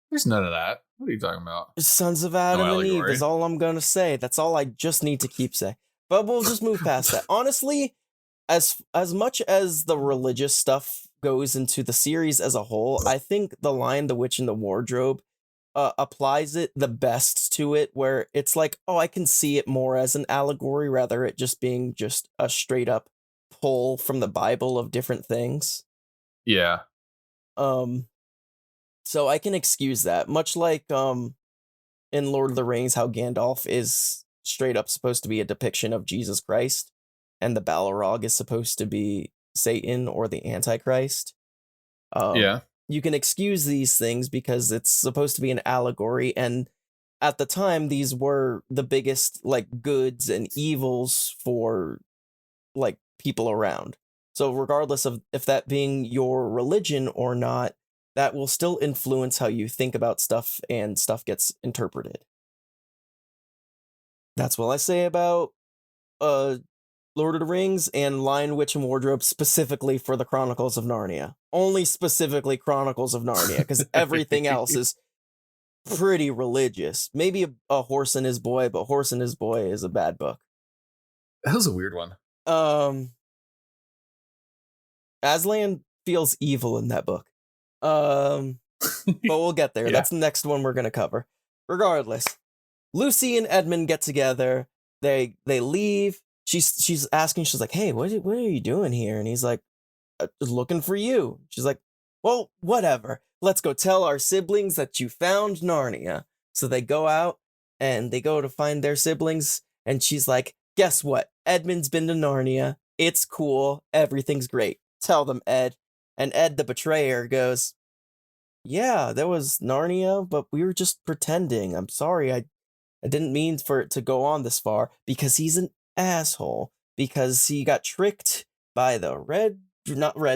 There's none of that. What are you talking about? Sons of Adam and Eve is all I'm gonna say. That's all I just need to keep saying. But we'll just move past that. Honestly, as much as the religious stuff goes into the series as a whole, I think The Lion, the Witch, and the Wardrobe applies it the best to it, where it's like, oh, I can see it more as an allegory rather it just being just a straight up pull from the Bible of different things. Yeah. So I can excuse that. Much like in Lord of the Rings, how Gandalf is straight up supposed to be a depiction of Jesus Christ, and the Balrog is supposed to be Satan or the Antichrist. Yeah. You can excuse these things because it's supposed to be an allegory, and at the time these were the biggest like goods and evils for like people around. So regardless of if that being your religion or not, that will still influence how you think about stuff and stuff gets interpreted. That's what I say about Lord of the Rings and Lion, Witch, and Wardrobe specifically for the Chronicles of Narnia. Only specifically Chronicles of Narnia, because everything else is pretty religious. Maybe a Horse and His Boy, but Horse and His Boy is a bad book. That was a weird one. Aslan feels evil in that book. But we'll get there. Yeah. That's the next one we're gonna cover. Regardless, Lucy and Edmund get together. They leave. She's asking. She's like, "Hey, what are you doing here?" And he's like, "Looking for you." She's like, "Well, whatever. Let's go tell our siblings that you found Narnia." So they go out and they go to find their siblings. And she's like, "Guess what? Edmund's been to Narnia. It's cool. Everything's great. Tell them, Ed." And Ed, the betrayer, goes, "Yeah, there was Narnia, but we were just pretending. I'm sorry. I didn't mean for it to go on this far," because he's an asshole, because he got tricked by the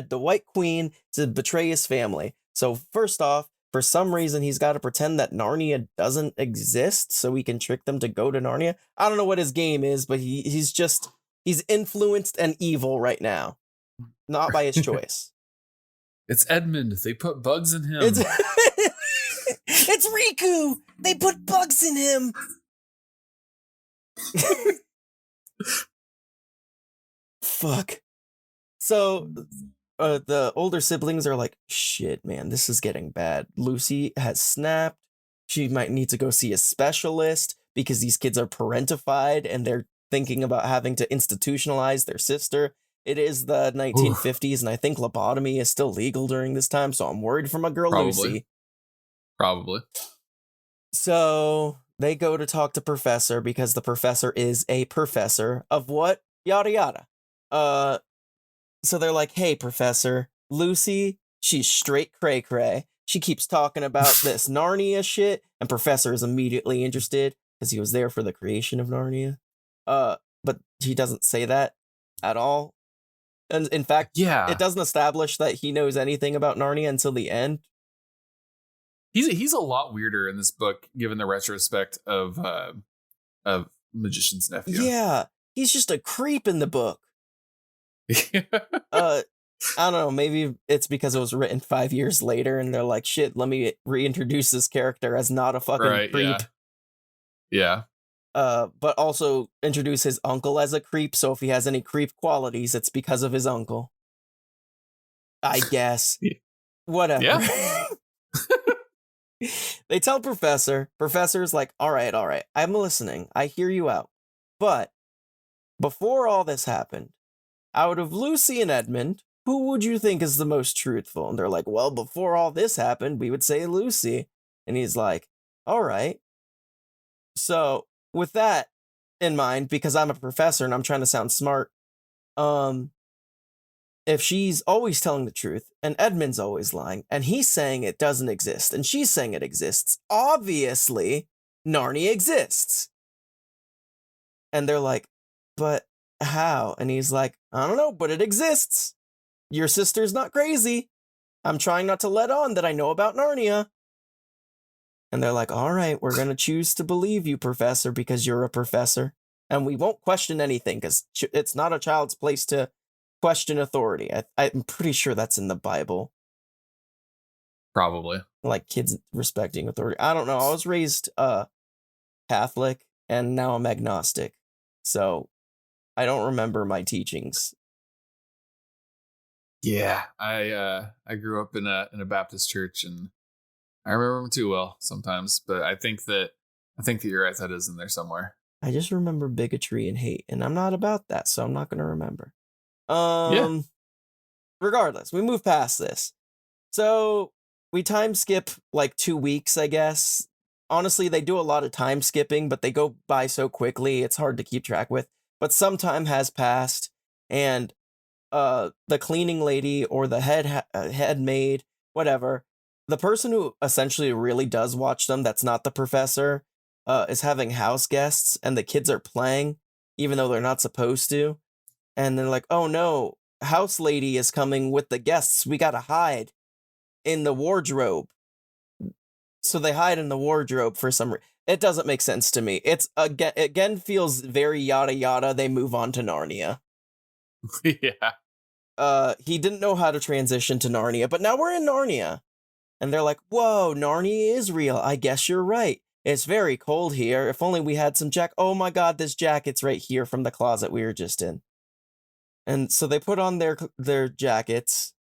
White Queen to betray his family. So first off, for some reason, he's got to pretend that Narnia doesn't exist so he can trick them to go to Narnia. I don't know what his game is, but he's influenced and evil right now. Not by his choice. It's Edmund. They put bugs in him. It's Riku. They put bugs in him. Fuck. So the older siblings are like, "Shit, man, this is getting bad. Lucy has snapped. She might need to go see a specialist because these kids are parentified and they're thinking about having to institutionalize their sister." It is the 1950s, and I think lobotomy is still legal during this time, so I'm worried for my girl Lucy. Probably. So they go to talk to Professor because the professor is a professor of what? Yada yada. So they're like, "Hey, Professor, Lucy, she's straight cray-cray. She keeps talking about this Narnia shit," and Professor is immediately interested because he was there for the creation of Narnia. But he doesn't say that at all. And in fact, Yeah. it doesn't establish that he knows anything about Narnia until the end. He's a lot weirder in this book, given the retrospect of Magician's Nephew. Yeah, he's just a creep in the book. I don't know, maybe it's because it was written 5 years later and they're like, "Shit, let me reintroduce this character as not a fucking creep." Yeah. But also introduce his uncle as a creep, so if he has any creep qualities, it's because of his uncle. I guess. Yeah. Whatever. Yeah. They tell Professor. Professor's like, all right, I'm listening. I hear you out. But before all this happened, out of Lucy and Edmund, who would you think is the most truthful? And they're like, "Well, before all this happened, we would say Lucy." And he's like, "All right." So with that in mind, because I'm a professor and I'm trying to sound smart, if she's always telling the truth and Edmund's always lying and he's saying it doesn't exist and she's saying it exists, obviously Narnia exists. And they're like, "But how?" And he's like, "I don't know, but it exists. Your sister's not crazy. I'm trying not to let on that I know about Narnia." And they're like, "All right, we're going to choose to believe you, Professor, because you're a professor. And we won't question anything because it's not a child's place to question authority." I'm pretty sure that's in the Bible. Probably. Like kids respecting authority. I don't know. I was raised Catholic and now I'm agnostic. So I don't remember my teachings. Yeah. I grew up in a Baptist church and I remember them too well sometimes, but I think that you're right. That is in there somewhere. I just remember bigotry and hate, and I'm not about that, so I'm not going to remember. Yeah. Regardless, we move past this. So we time skip like 2 weeks, I guess. Honestly, they do a lot of time skipping, but they go by so quickly, it's hard to keep track with. But some time has passed, and the cleaning lady or the head maid, whatever, the person who essentially really does watch them, that's not the professor, is having house guests, and the kids are playing, even though they're not supposed to. And they're like, oh no, house lady is coming with the guests. We gotta hide in the wardrobe. So they hide in the wardrobe for some reason. It doesn't make sense to me. It's again feels very yada yada. They move on to Narnia. Yeah. He didn't know how to transition to Narnia, but now we're in Narnia. And they're like, whoa, Narnia is real. I guess you're right. It's very cold here. If only we had some oh my god, this jacket's right here from the closet we were just in. And so they put on their jackets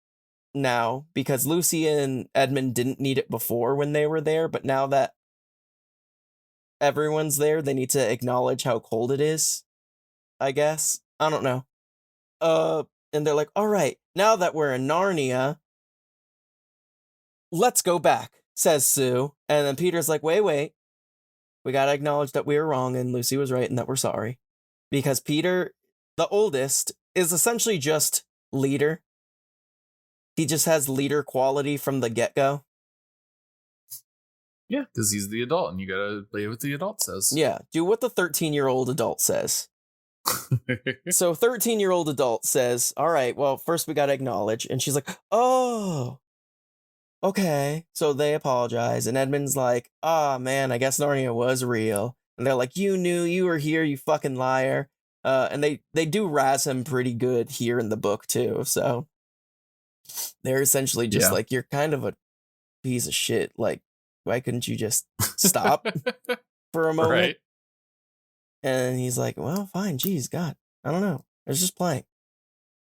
now, because Lucy and Edmund didn't need it before when they were there, but now that everyone's there, they need to acknowledge how cold it is, I guess. I don't know. And they're like, all right, now that we're in Narnia, let's go back, says Sue. And then Peter's like, wait. We gotta acknowledge that we were wrong and Lucy was right and that we're sorry. Because Peter, the oldest, is essentially just leader. He just has leader quality from the get-go. Yeah, because he's the adult and you gotta play what the adult says. Yeah, do what the 13-year-old adult says. So 13-year-old adult says, all right, well, first we gotta acknowledge. And she's like, oh, okay. So they apologize. And Edmund's like, ah, man, I guess Narnia was real. And they're like, you knew, you were here, you fucking liar. And they do razz him pretty good here in the book too. So they're essentially just like, you're kind of a piece of shit. Like, why couldn't you just stop for a moment? Right. And he's like, well, fine. Geez, God, I don't know. I was just playing.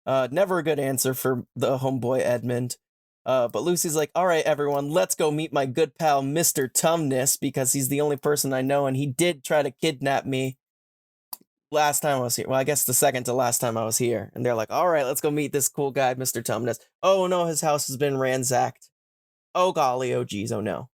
Never a good answer for the homeboy Edmund. But Lucy's like, all right, everyone, let's go meet my good pal, Mr. Tumnus, because he's the only person I know, and he did try to kidnap me last time I was here. Well, I guess the second to last time I was here. And they're like, all right, let's go meet this cool guy, Mr. Tumnus. Oh, no, his house has been ransacked. Oh, golly, oh, geez, oh, no.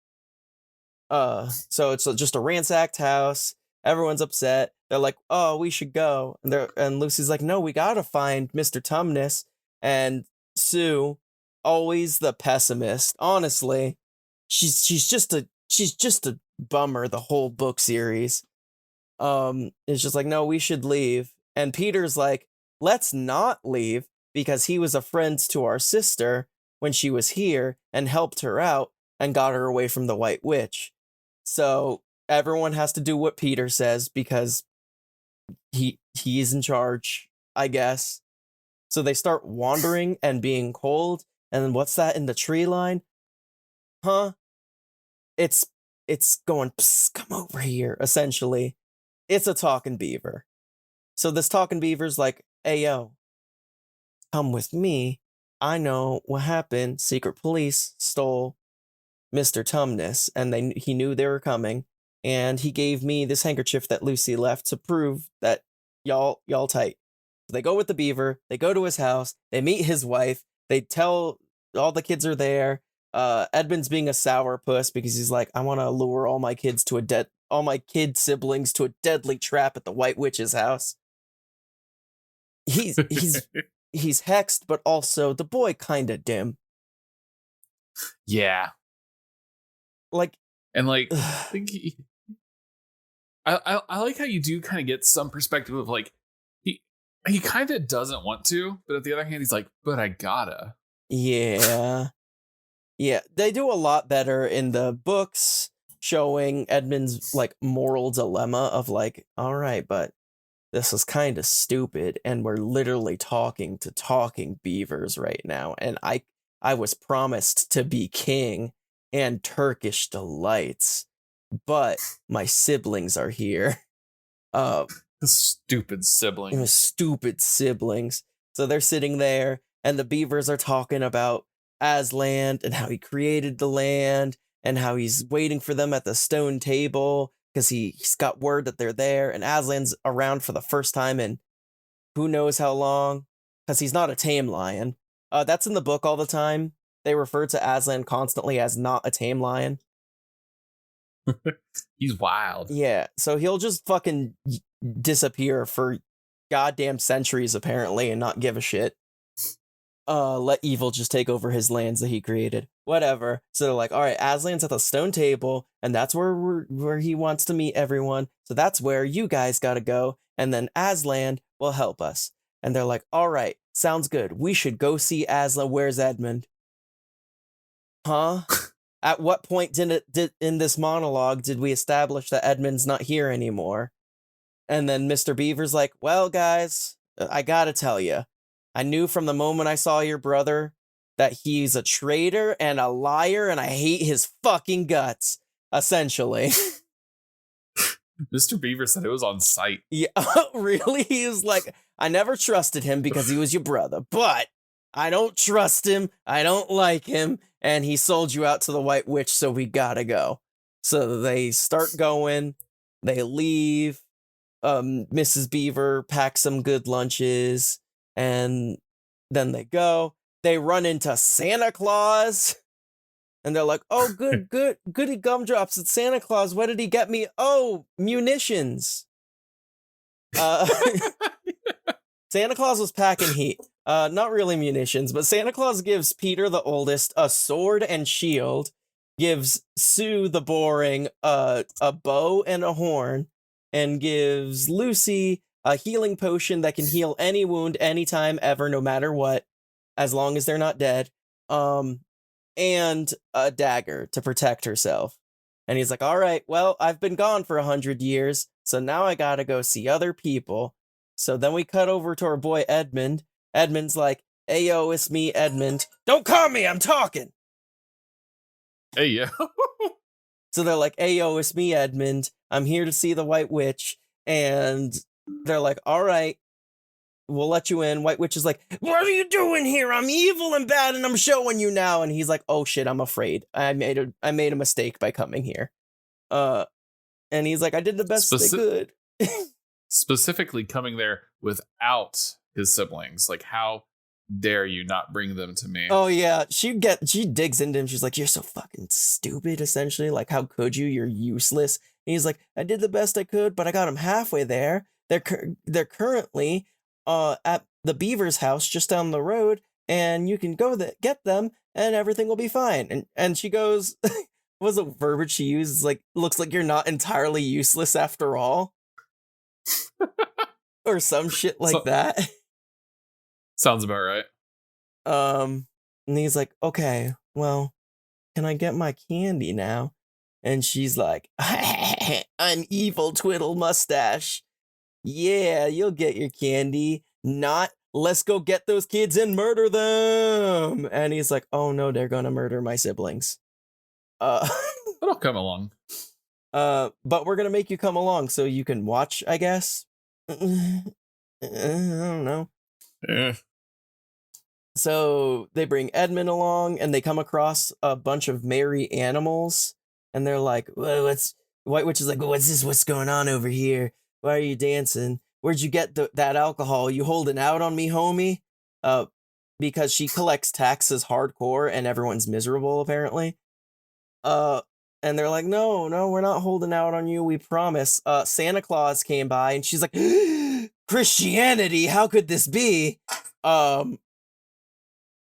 So it's just a ransacked house. Everyone's upset. They're like, oh, we should go. And Lucy's like, no, we gotta find Mr. Tumnus. And Sue, always the pessimist. Honestly, she's just a bummer the whole book series. It's just like, no, we should leave. And Peter's like, let's not leave, because he was a friend to our sister when she was here and helped her out and got her away from the White Witch. So everyone has to do what Peter says because he's in charge, I guess. So they start wandering and being cold. And then what's that in the tree line? Huh? It's going, psst, come over here, essentially. It's a talking beaver. So this talking beaver's like, hey, yo, come with me. I know what happened. Secret police stole Mr. Tumnus, and he knew they were coming. And he gave me this handkerchief that Lucy left to prove that y'all tight. So they go with the beaver. They go to his house. They meet his wife. They tell all the kids are there. Edmund's being a sourpuss because he's like, I want to lure all my kid siblings to a deadly trap at the White Witch's house. He's hexed, but also the boy kinda dim. Yeah. Like, and like, I like how you do kind of get some perspective of like, he kind of doesn't want to, but at the other hand, he's like, but I gotta. Yeah. Yeah, they do a lot better in the books, showing Edmund's like moral dilemma of like, all right, but this is kind of stupid, and we're literally talking to talking beavers right now, and I was promised to be king and Turkish delights, but my siblings are here. Stupid siblings. Stupid siblings. So they're sitting there, and the beavers are talking about Aslan and how he created the land and how he's waiting for them at the stone table because he's got word that they're there, and Aslan's around for the first time in who knows how long, because he's not a tame lion. That's in the book all the time. They refer to Aslan constantly as not a tame lion. He's wild. Yeah, so he'll just fucking disappear for goddamn centuries, apparently, and not give a shit. let evil just take over his lands that he created. Whatever. So they're like, all right, Aslan's at the stone table, and that's where he wants to meet everyone. So that's where you guys gotta go, and then Aslan will help us. And they're like, all right, sounds good. We should go see Aslan. Where's Edmund? Huh? At what point did in this monologue did we establish that Edmund's not here anymore? And then Mr. Beaver's like, well, guys, I gotta tell you, I knew from the moment I saw your brother that he's a traitor and a liar, and I hate his fucking guts, essentially. Mr. Beaver said it was on site. Yeah, really? He was like, I never trusted him because he was your brother, but I don't trust him, I don't like him, and he sold you out to the White Witch, so we gotta go. So they start going, they leave, Mrs. Beaver packs some good lunches, and then they go. They run into Santa Claus, and they're like, oh, goody gumdrops, it's Santa Claus. What did he get me? Oh, munitions. Santa Claus was packing heat. Not really munitions, but Santa Claus gives Peter, the oldest, a sword and shield, gives Sue, the boring, a bow and a horn, and gives Lucy a healing potion that can heal any wound anytime ever, no matter what, as long as they're not dead, and a dagger to protect herself. And he's like, all right, well, I've been gone for 100 years, so now I gotta go see other people. So then we cut over to our boy Edmund. Edmund's like, ayo, it's me, Edmund. Don't call me, I'm talking! Hey, yeah. So they're like, ayo, it's me, Edmund. I'm here to see the White Witch. And they're like, all right, we'll let you in. White Witch is like, what are you doing here? I'm evil and bad, and I'm showing you now. And he's like, oh shit, I'm afraid. I made a mistake by coming here. And he's like, I did the best I could. Specifically coming there without his siblings. Like, how dare you not bring them to me? Oh yeah, she digs into him. She's like, you're so fucking stupid, essentially. Like, how could you? You're useless. And he's like, I did the best I could, but I got him halfway there. They're currently at the Beaver's house just down the road, and you can go get them, and everything will be fine. And she goes, what was the verbiage she used? Like, looks like you're not entirely useless after all. Or some shit like that. Sounds about right. And he's like, okay, well, can I get my candy now? And she's like, I'm evil twiddle mustache. Yeah, you'll get your candy. Not, let's go get those kids and murder them. And he's like, oh no, they're gonna murder my siblings. It'll come along. But we're gonna make you come along so you can watch, I guess. I don't know. Yeah. So they bring Edmund along, and they come across a bunch of merry animals, and they're like, White Witch is like, what's this? What's going on over here? Why are you dancing? Where'd you get that alcohol? You holding out on me, homie? Because she collects taxes hardcore, and everyone's miserable, apparently. And they're like, no, we're not holding out on you, we promise. Santa Claus came by, and she's like, Christianity, how could this be?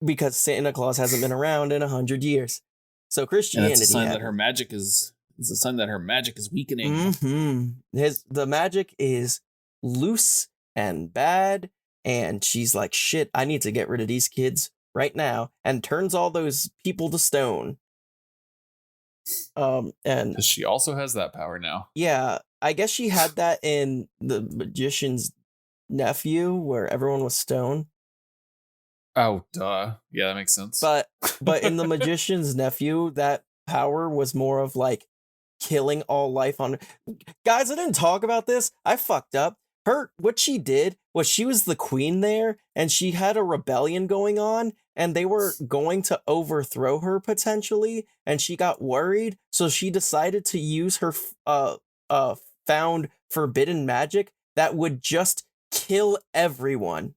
Because Santa Claus hasn't been around in 100 years. So Christianity. And it's a sign that her magic is. It's a sign that her magic is weakening. Mm-hmm. The magic is loose and bad, and she's like, shit, I need to get rid of these kids right now, and turns all those people to stone. And she also has that power now. Yeah, I guess she had that in the Magician's Nephew, where everyone was stone. Oh, duh. Yeah, that makes sense. But in the Magician's Nephew, that power was more of like killing all life on. Guys, I didn't talk about this. I fucked up. What she did was she was the queen there, and she had a rebellion going on, and they were going to overthrow her potentially, and she got worried, so she decided to use her found forbidden magic that would just kill everyone.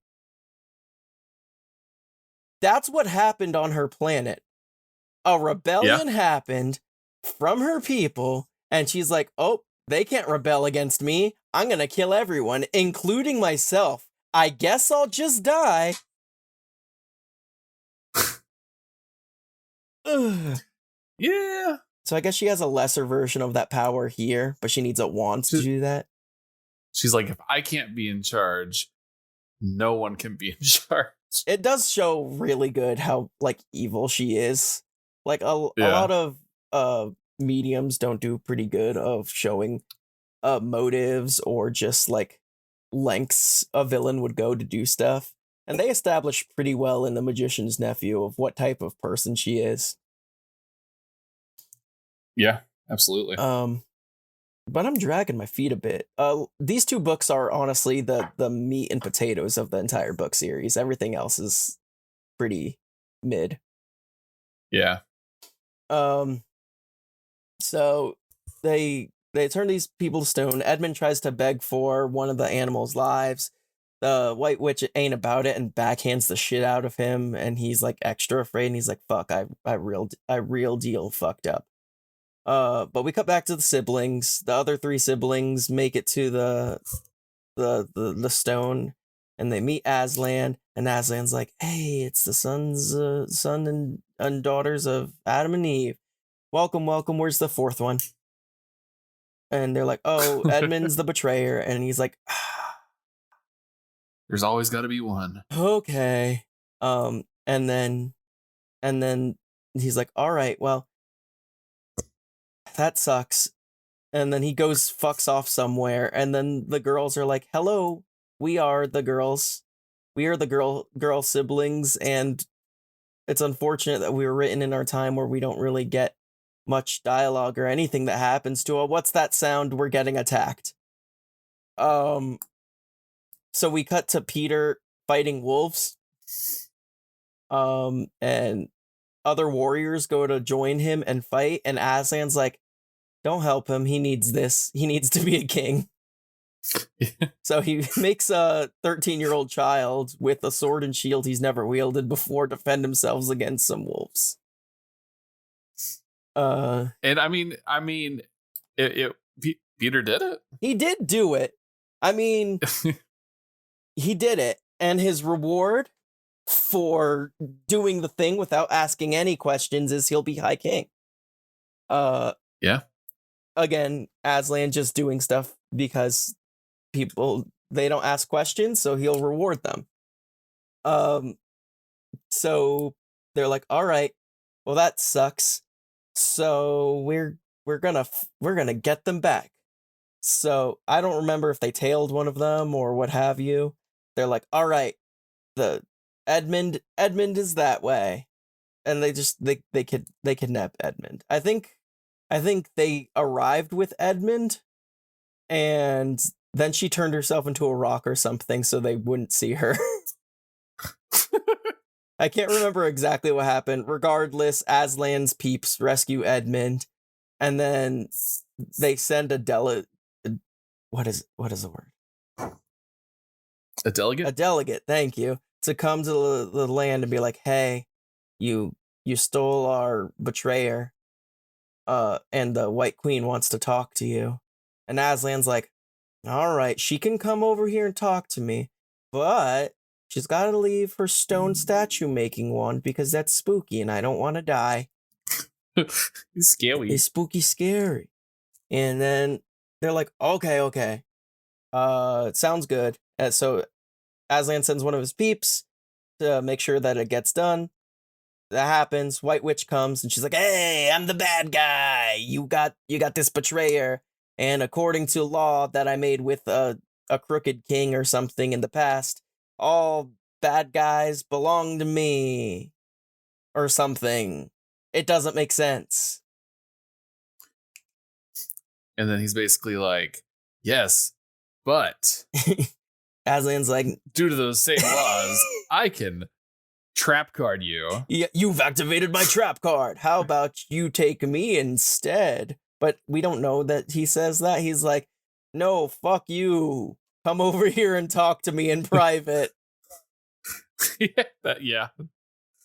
That's what happened on her planet. A rebellion happened from her people, and she's like, oh, they can't rebel against me. I'm gonna kill everyone, including myself. I guess I'll just die. Ugh. Yeah. So I guess she has a lesser version of that power here, but she needs a wand to do that. She's like, if I can't be in charge, no one can be in charge. It does show really good how like evil she is. Like a lot of mediums don't do pretty good of showing motives or just like lengths a villain would go to do stuff. And they establish pretty well in The Magician's Nephew of what type of person she is. Yeah, absolutely. But I'm dragging my feet a bit. These two books are honestly the meat and potatoes of the entire book series. Everything else is pretty mid. Yeah. So they turn these people to stone. Edmund tries to beg for one of the animals' lives. The White Witch ain't about it and backhands the shit out of him, and he's like extra afraid, and he's like, "Fuck, I real deal fucked up." But we cut back to the siblings. The other three siblings make it to the stone, and they meet Aslan. And Aslan's like, "Hey, it's the son and daughters of Adam and Eve. Welcome, welcome. Where's the fourth one?" And they're like, "Oh, Edmund's the betrayer." And he's like, There's always got to be one. "Okay." And then he's like, "All right, well, that sucks." And then he goes fucks off somewhere, and then the girls are like, "Hello, we are the girls. We are the girl siblings, and it's unfortunate that we were written in our time where we don't really get much dialogue or anything that happens to a what's that sound? We're getting attacked." So we cut to Peter fighting wolves. And other warriors go to join him and fight, and Aslan's like, "Don't help him. He needs this. He needs to be a king." So he makes a 13-year-old child with a sword and shield he's never wielded before defend himself against some wolves. And I mean, Peter did it. He did do it. I mean, he did it, and his reward for doing the thing without asking any questions is he'll be High King. Yeah. Again, Aslan just doing stuff because people, they don't ask questions, so he'll reward them. So they're like, "All right, well that sucks. So we're gonna get them back." So I don't remember if they tailed one of them or what have you. They're like, "All right, the Edmund is that way," and they kidnap Edmund. I think they arrived with Edmund, and then she turned herself into a rock or something so they wouldn't see her. I can't remember exactly what happened. Regardless, Aslan's peeps rescue Edmund, and then they send what is the word? A delegate? A delegate, thank you, to come to the land and be like, "Hey, you stole our betrayer, and the White Queen wants to talk to you." And Aslan's like, "All right, she can come over here and talk to me, but she's got to leave her stone statue making one because that's spooky and I don't want to die." It's scary. It's spooky scary. And then they're like, okay. It sounds good. And so Aslan sends one of his peeps to make sure that it gets done. That happens. White Witch comes and she's like, "Hey, I'm the bad guy. You got this betrayer. And according to law that I made with a crooked king or something in the past, all bad guys belong to me." Or something. It doesn't make sense. And then he's basically like, "Yes, but Aslan's like, due to those same laws, I can trap card you." "Yeah, you've activated my trap card. How about you take me instead?" But we don't know that he says that. He's like, "No, fuck you. Come over here and talk to me in private." Yeah.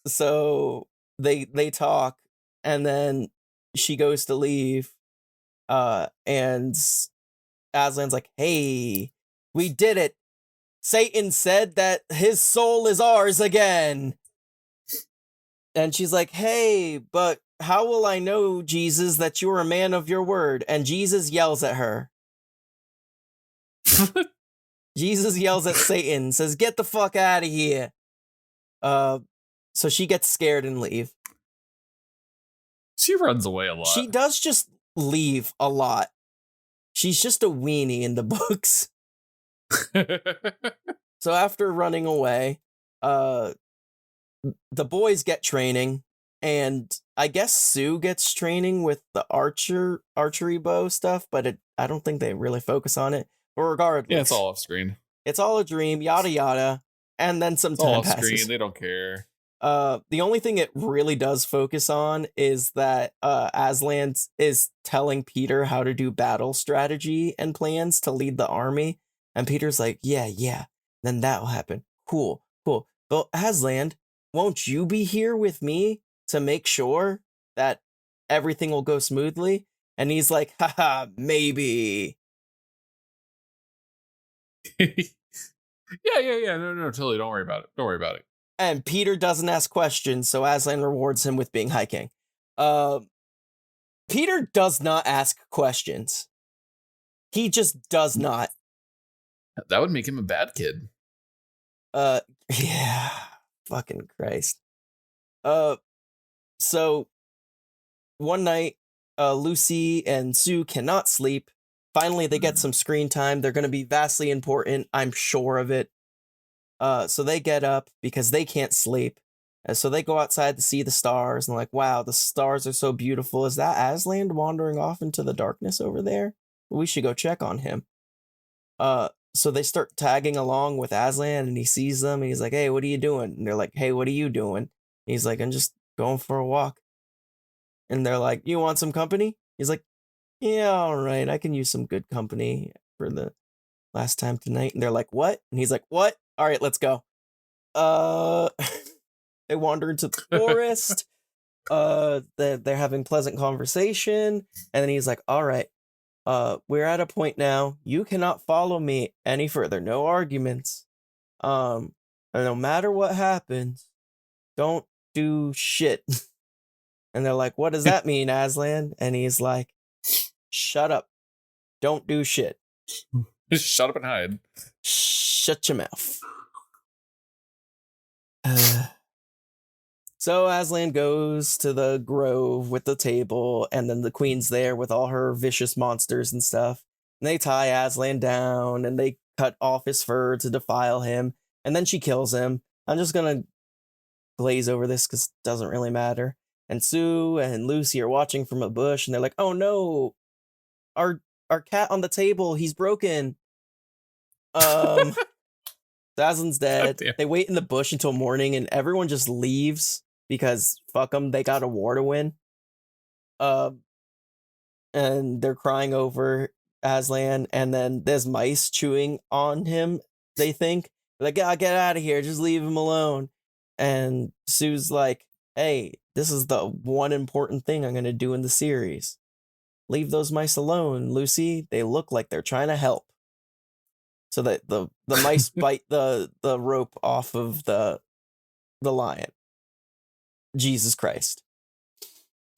So they talk, and then she goes to leave. And Aslan's like, "Hey, we did it. Satan said that his soul is ours again." And she's like, hey, but how will I know, Jesus, that you're a man of your word? And Jesus yells at her. Jesus yells at Satan, says, get the fuck out of here. So she gets scared and leave. She runs away a lot. She does just leave a lot. She's just a weenie in the books. So after running away, the boys get training, and I guess Sue gets training with the archery bow stuff, but I don't think they really focus on it. But regardless, Yeah, it's all off screen. It's all a dream, yada yada, and then some It's all time off passes. screen. They don't care. The only thing it really does focus on is that Aslan is telling Peter how to do battle strategy and plans to lead the army, and Peter's like, yeah, then that'll happen. Cool. But Aslan, won't you be here with me to make sure that everything will go smoothly? And he's like, haha, maybe. Yeah. No, totally. Don't worry about it. And Peter doesn't ask questions, so Aslan rewards him with being High King. Peter does not ask questions. He just does not. That would make him a bad kid. Yeah. Fucking Christ. So one night, Lucy and Sue cannot sleep. Finally, they get some screen time. They're going to be vastly important. I'm sure of it. So they get up because they can't sleep. And so they go outside to see the stars and like, wow, the stars are so beautiful. Is that Aslan wandering off into the darkness over there? We should go check on him. So they start tagging along with Aslan, and he sees them and he's like, hey, what are you doing? And they're like, hey, what are you doing? And he's like, I'm just going for a walk. And they're like, you want some company? He's like, yeah, all right, I can use some good company for the last time tonight. And they're like, what? And he's like, what? All right, let's go. They wander into the forest. They're having pleasant conversation. And then he's like, all right, we're at a point now. You cannot follow me any further. No arguments. And no matter what happens, don't do shit. And they're like, what does that mean, Aslan? And he's like, shut up. Don't do shit. Just shut up and hide. Shut your mouth. So Aslan goes to the grove with the table, and then the queen's there with all her vicious monsters and stuff. And they tie Aslan down, and they cut off his fur to defile him, and then she kills him. I'm just gonna glaze over this because it doesn't really matter. And Sue and Lucy are watching from a bush, and they're like, oh no, our cat on the table, he's broken. Aslan's dead. They wait in the bush until morning, and everyone just leaves because fuck them, they got a war to win. And they're crying over Aslan, and then there's mice chewing on him, they think. They're like, yeah, get out of here, just leave him alone. And Sue's like, hey, this is the one important thing I'm gonna do in the series. Leave those mice alone, Lucy. They look like they're trying to help. So that the mice bite the rope off of the lion. Jesus Christ.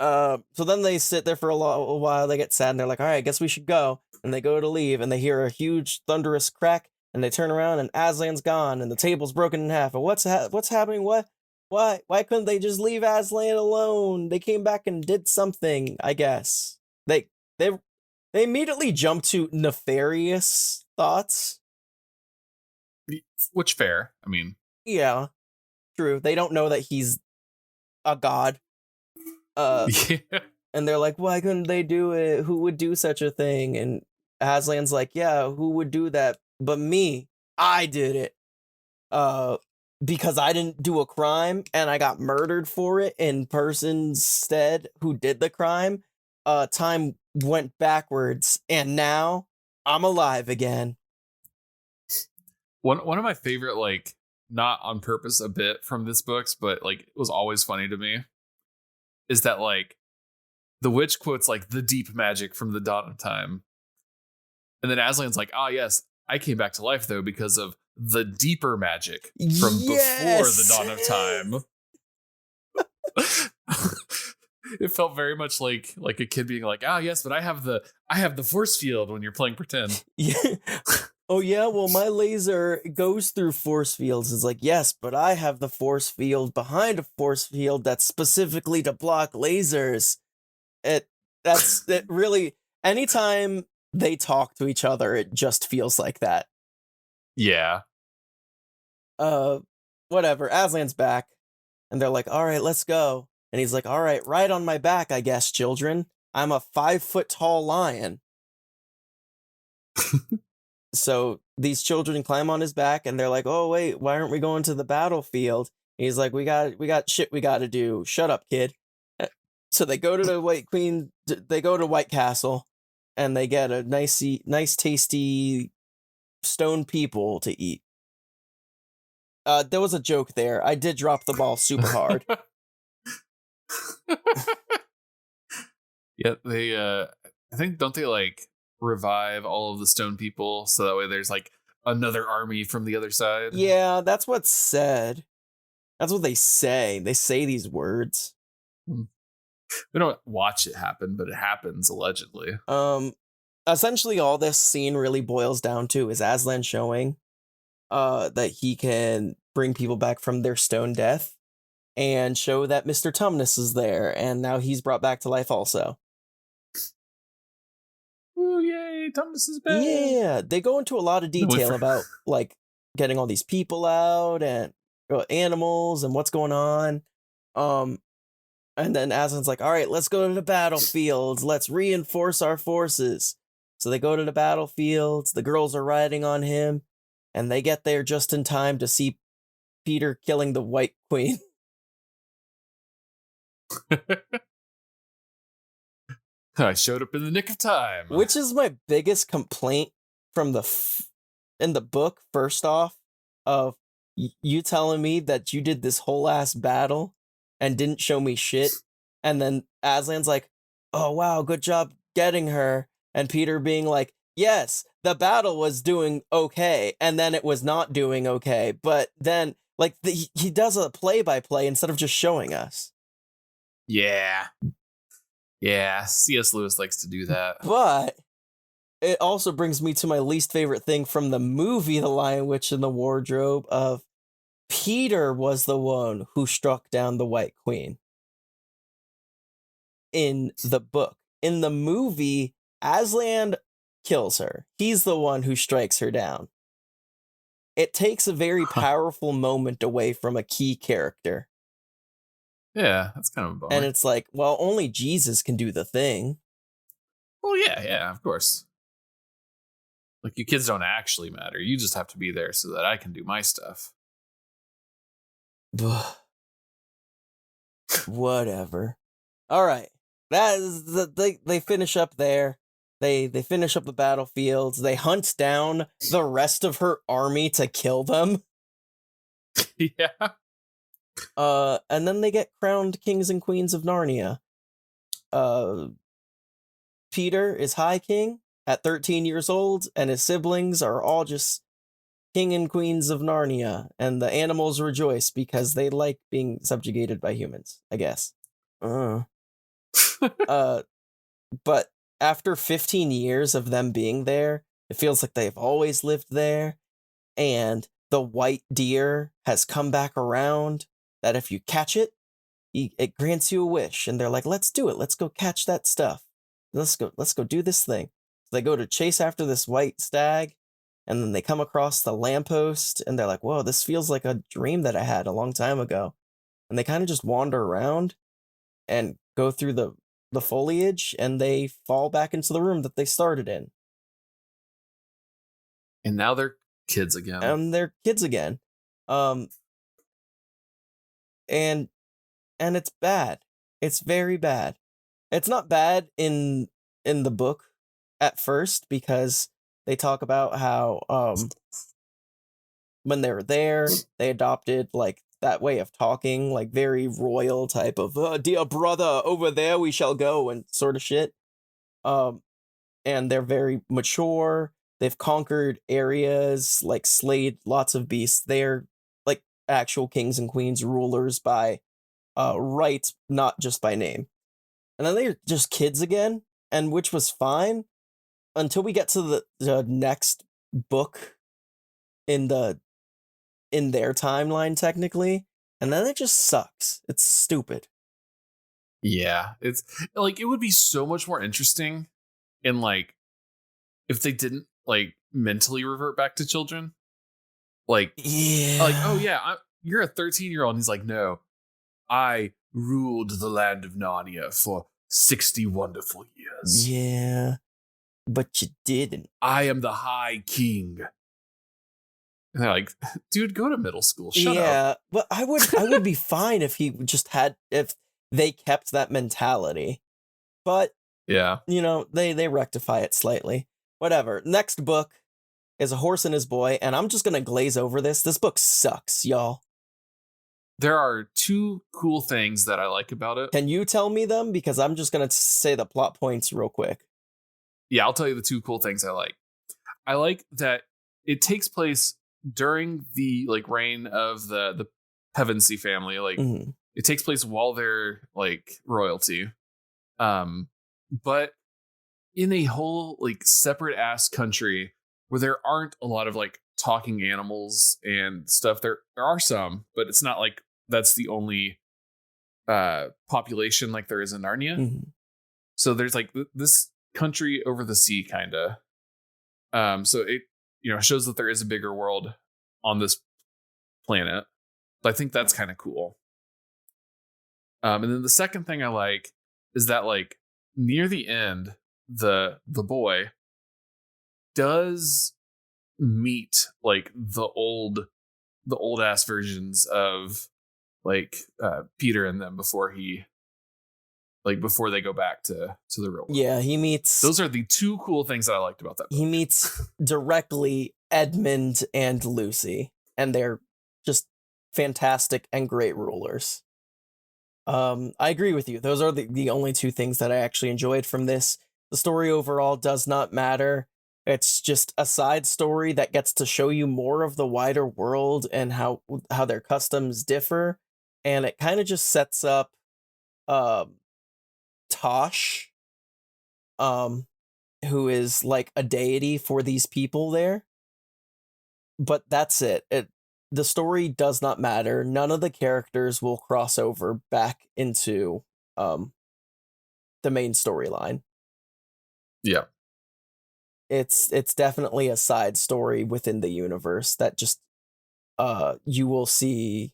So then they sit there for a while. They get sad and they're like, all right, I guess we should go. And they go to leave, and they hear a huge thunderous crack, and they turn around, and Aslan's gone, and the table's broken in half. And what's happening? What? Why couldn't they just leave Aslan alone? They came back and did something, I guess. They immediately jump to nefarious thoughts. Which fair. I mean, yeah, true. They don't know that he's a god. yeah. And they're like, why couldn't they do it? Who would do such a thing? And Aslan's like, yeah, who would do that? But me, I did it. Because I didn't do a crime and I got murdered for it in person's stead who did the crime. Time went backwards, and now I'm alive again. One of my favorite, like, not on purpose a bit from this books, but like it was always funny to me, is that like the witch quotes like the deep magic from the dawn of time. And then Aslan's like, ah, yes, I came back to life though because of the deeper magic from before the dawn of time. It felt very much like a kid being like, "Ah, yes, but I have the force field." When you're playing pretend. Yeah. Oh yeah, well my laser goes through force fields. It's like, yes, but I have the force field behind a force field that's specifically to block lasers. It really, anytime they talk to each other, it just feels like that. Yeah. Whatever. Aslan's back, and they're like, all right, let's go. And he's like, all right, ride on my back, I guess, children. I'm a 5-foot tall lion. So these children climb on his back, and they're like, oh wait, why aren't we going to the battlefield? And he's like, we got shit we gotta do. Shut up, kid. So they go to the White Castle, and they get a nice tasty stone people to eat. There was a joke there. I did drop the ball super hard. Yeah, they I think, don't they like revive all of the stone people so that way there's like another army from the other side? Yeah, that's what's said. That's what they say. They say these words. We don't watch it happen, but it happens allegedly. Essentially all this scene really boils down to is Aslan showing that he can bring people back from their stone death and show that Mr. Tumnus is there, and now he's brought back to life also. Ooh, yay, Thomas is back. Yeah, they go into a lot of detail about like getting all these people out and animals and what's going on. And then Aslan's like, all right, let's go to the battlefields. Let's reinforce our forces. So they go to the battlefields. The girls are riding on him, and they get there just in time to see Peter killing the White Queen. I showed up in the nick of time. Which is my biggest complaint from in the book, first off, of you telling me that you did this whole ass battle and didn't show me shit. And then Aslan's like, oh wow, good job getting her. And Peter being like, yes, the battle was doing okay. And then it was not doing okay. But then like he does a play-by-play instead of just showing us. Yeah. Yeah, C.S. Lewis likes to do that. But it also brings me to my least favorite thing from the movie The Lion, Witch, and the Wardrobe of Peter was the one who struck down the White Queen. In the book. In the movie, Aslan kills her. He's the one who strikes her down. It takes a very powerful moment away from a key character. Yeah, that's kind of a bummer. And it's like, well, only Jesus can do the thing. Well, yeah, of course. Like, you kids don't actually matter. You just have to be there so that I can do my stuff. Whatever. All right. That is they finish up there. They finish up the battlefields. They hunt down the rest of her army to kill them. Yeah. And then they get crowned kings and queens of Narnia. Peter is High King at 13 years old, and his siblings are all just king and queens of Narnia, and the animals rejoice because they like being subjugated by humans, I guess. But after 15 years of them being there, it feels like they've always lived there, and the white deer has come back around, that if you catch it, it grants you a wish. And they're like, let's do it. Let's go catch that stuff. Let's go do this thing. So they go to chase after this white stag, and then they come across the lamppost, and they're like, whoa, this feels like a dream that I had a long time ago. And they kind of just wander around and go through the foliage, and they fall back into the room that they started in. And now they're kids again. And they're kids again. And it's bad. It's very bad. It's not bad in the book at first, because they talk about how when they were there, they adopted like that way of talking, like very royal type of dear brother, over there we shall go, and sort of shit. And they're very mature. They've conquered areas, like slayed lots of beasts. They're like actual kings and queens, rulers by right, not just by name. And then they're just kids again, and which was fine until we get to the next book in their timeline technically, and then it just sucks. It's stupid. Yeah, it's like it would be so much more interesting in like if they didn't like mentally revert back to children. Like, oh yeah, you're a 13-year-old, and he's like, no, I ruled the land of Narnia for 60 wonderful years. Yeah, but you didn't. I am the High King. And they're like, dude, go to middle school. Shut up. Yeah, but I would be fine if he just if they kept that mentality. But Yeah. they rectify it slightly. Whatever. Next book is A Horse and His Boy, and I'm just gonna glaze over this. This book sucks, y'all. There are two cool things that I like about it. Can you tell me them? Because I'm just gonna say the plot points real quick. Yeah, I'll tell you the two cool things I like. I like that it takes place during the like reign of the Pevensey family. Like it takes place while they're like royalty. But in a whole like separate ass country where there aren't a lot of like talking animals and stuff. There are some, but it's not like that's the only population like there is in Narnia. So there's like this country over the sea kind of. So it shows that there is a bigger world on this planet. So I think that's kind of cool. And then the second thing I like is that like near the end, the boy does meet like the old ass versions of like Peter and them before they go back to the real world. Yeah, he meets. Those are the two cool things that I liked about that book. He meets directly Edmund and Lucy, and they're just fantastic and great rulers. I agree with you. Those are the only two things that I actually enjoyed from this. The story overall does not matter. It's just a side story that gets to show you more of the wider world and how their customs differ. And it kind of just sets up Tosh, who is like a deity for these people there. But that's it. The story does not matter. None of the characters will cross over back into the main storyline. Yeah. It's definitely a side story within the universe that just you will see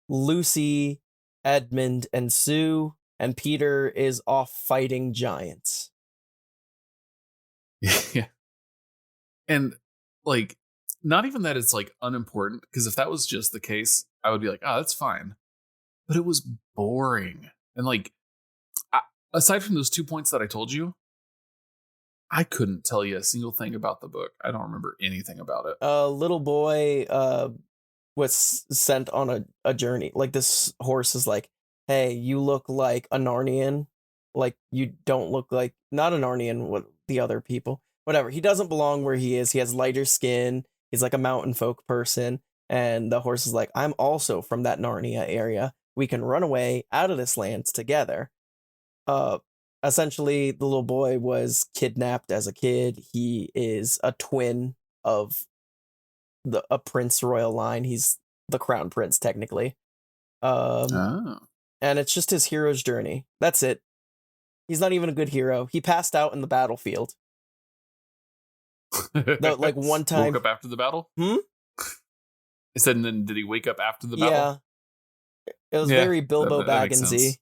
Lucy, Edmund, and Sue, and Peter is off fighting giants. Yeah. And like not even that it's like unimportant, because if that was just the case, I would be like, oh, that's fine. But it was boring. And like aside from those 2 points that I told you, I couldn't tell you a single thing about the book. I don't remember anything about it. A little boy was sent on a journey. Like this horse is like, hey, you look like a Narnian. Like you don't look like, not a Narnian, what the other people. Whatever. He doesn't belong where he is. He has lighter skin. He's like a mountain folk person. And the horse is like, I'm also from that Narnia area. We can run away out of this land together. Essentially, the little boy was kidnapped as a kid. He is a twin of a prince royal line. He's the crown prince, technically. And it's just his hero's journey. That's it. He's not even a good hero. He passed out in the battlefield. Like one time. Woke up after the battle? I said, and then did he wake up after the battle? Yeah. It was very Bilbo Bagginsy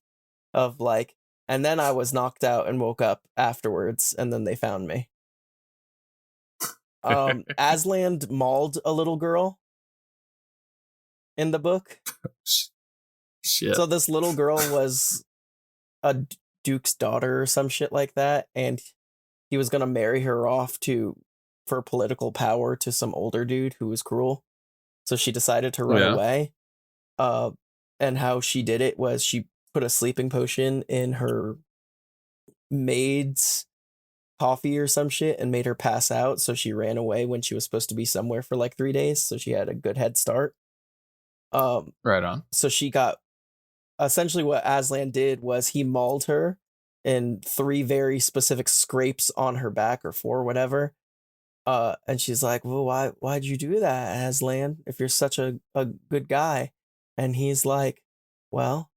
of like, and then I was knocked out and woke up afterwards, and then they found me. Aslan mauled a little girl in the book. Shit. So this little girl was a duke's daughter or some shit like that, and he was gonna marry her off for political power to some older dude who was cruel. So she decided to run away. And how she did it was she put a sleeping potion in her maid's coffee or some shit and made her pass out. So she ran away when she was supposed to be somewhere for like 3 days. So she had a good head start. Right on. So she got essentially what Aslan did was he mauled her in 3 very specific scrapes on her back, or 4, whatever. And she's like, well, why'd you do that, Aslan, if you're such a good guy? And he's like, well,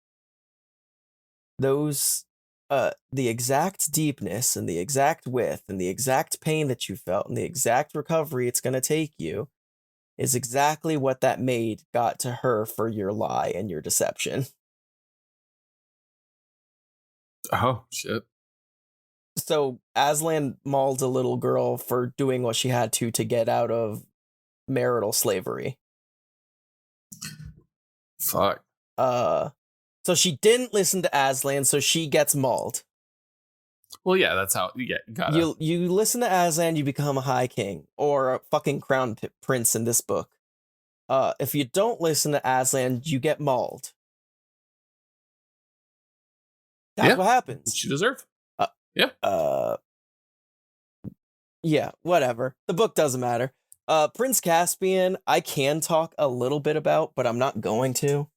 those the exact deepness and the exact width and the exact pain that you felt and the exact recovery it's going to take you is exactly what that maid got to her for your lie and your deception. Oh, shit. So Aslan mauled a little girl for doing what she had to get out of marital slavery. Fuck. So she didn't listen to Aslan, so she gets mauled. Well, yeah, that's how you get. Gotta. You listen to Aslan, you become a high king or a fucking crown prince in this book. If you don't listen to Aslan, you get mauled. That's what happens. She deserved. Yeah, whatever. The book doesn't matter. Prince Caspian, I can talk a little bit about, but I'm not going to.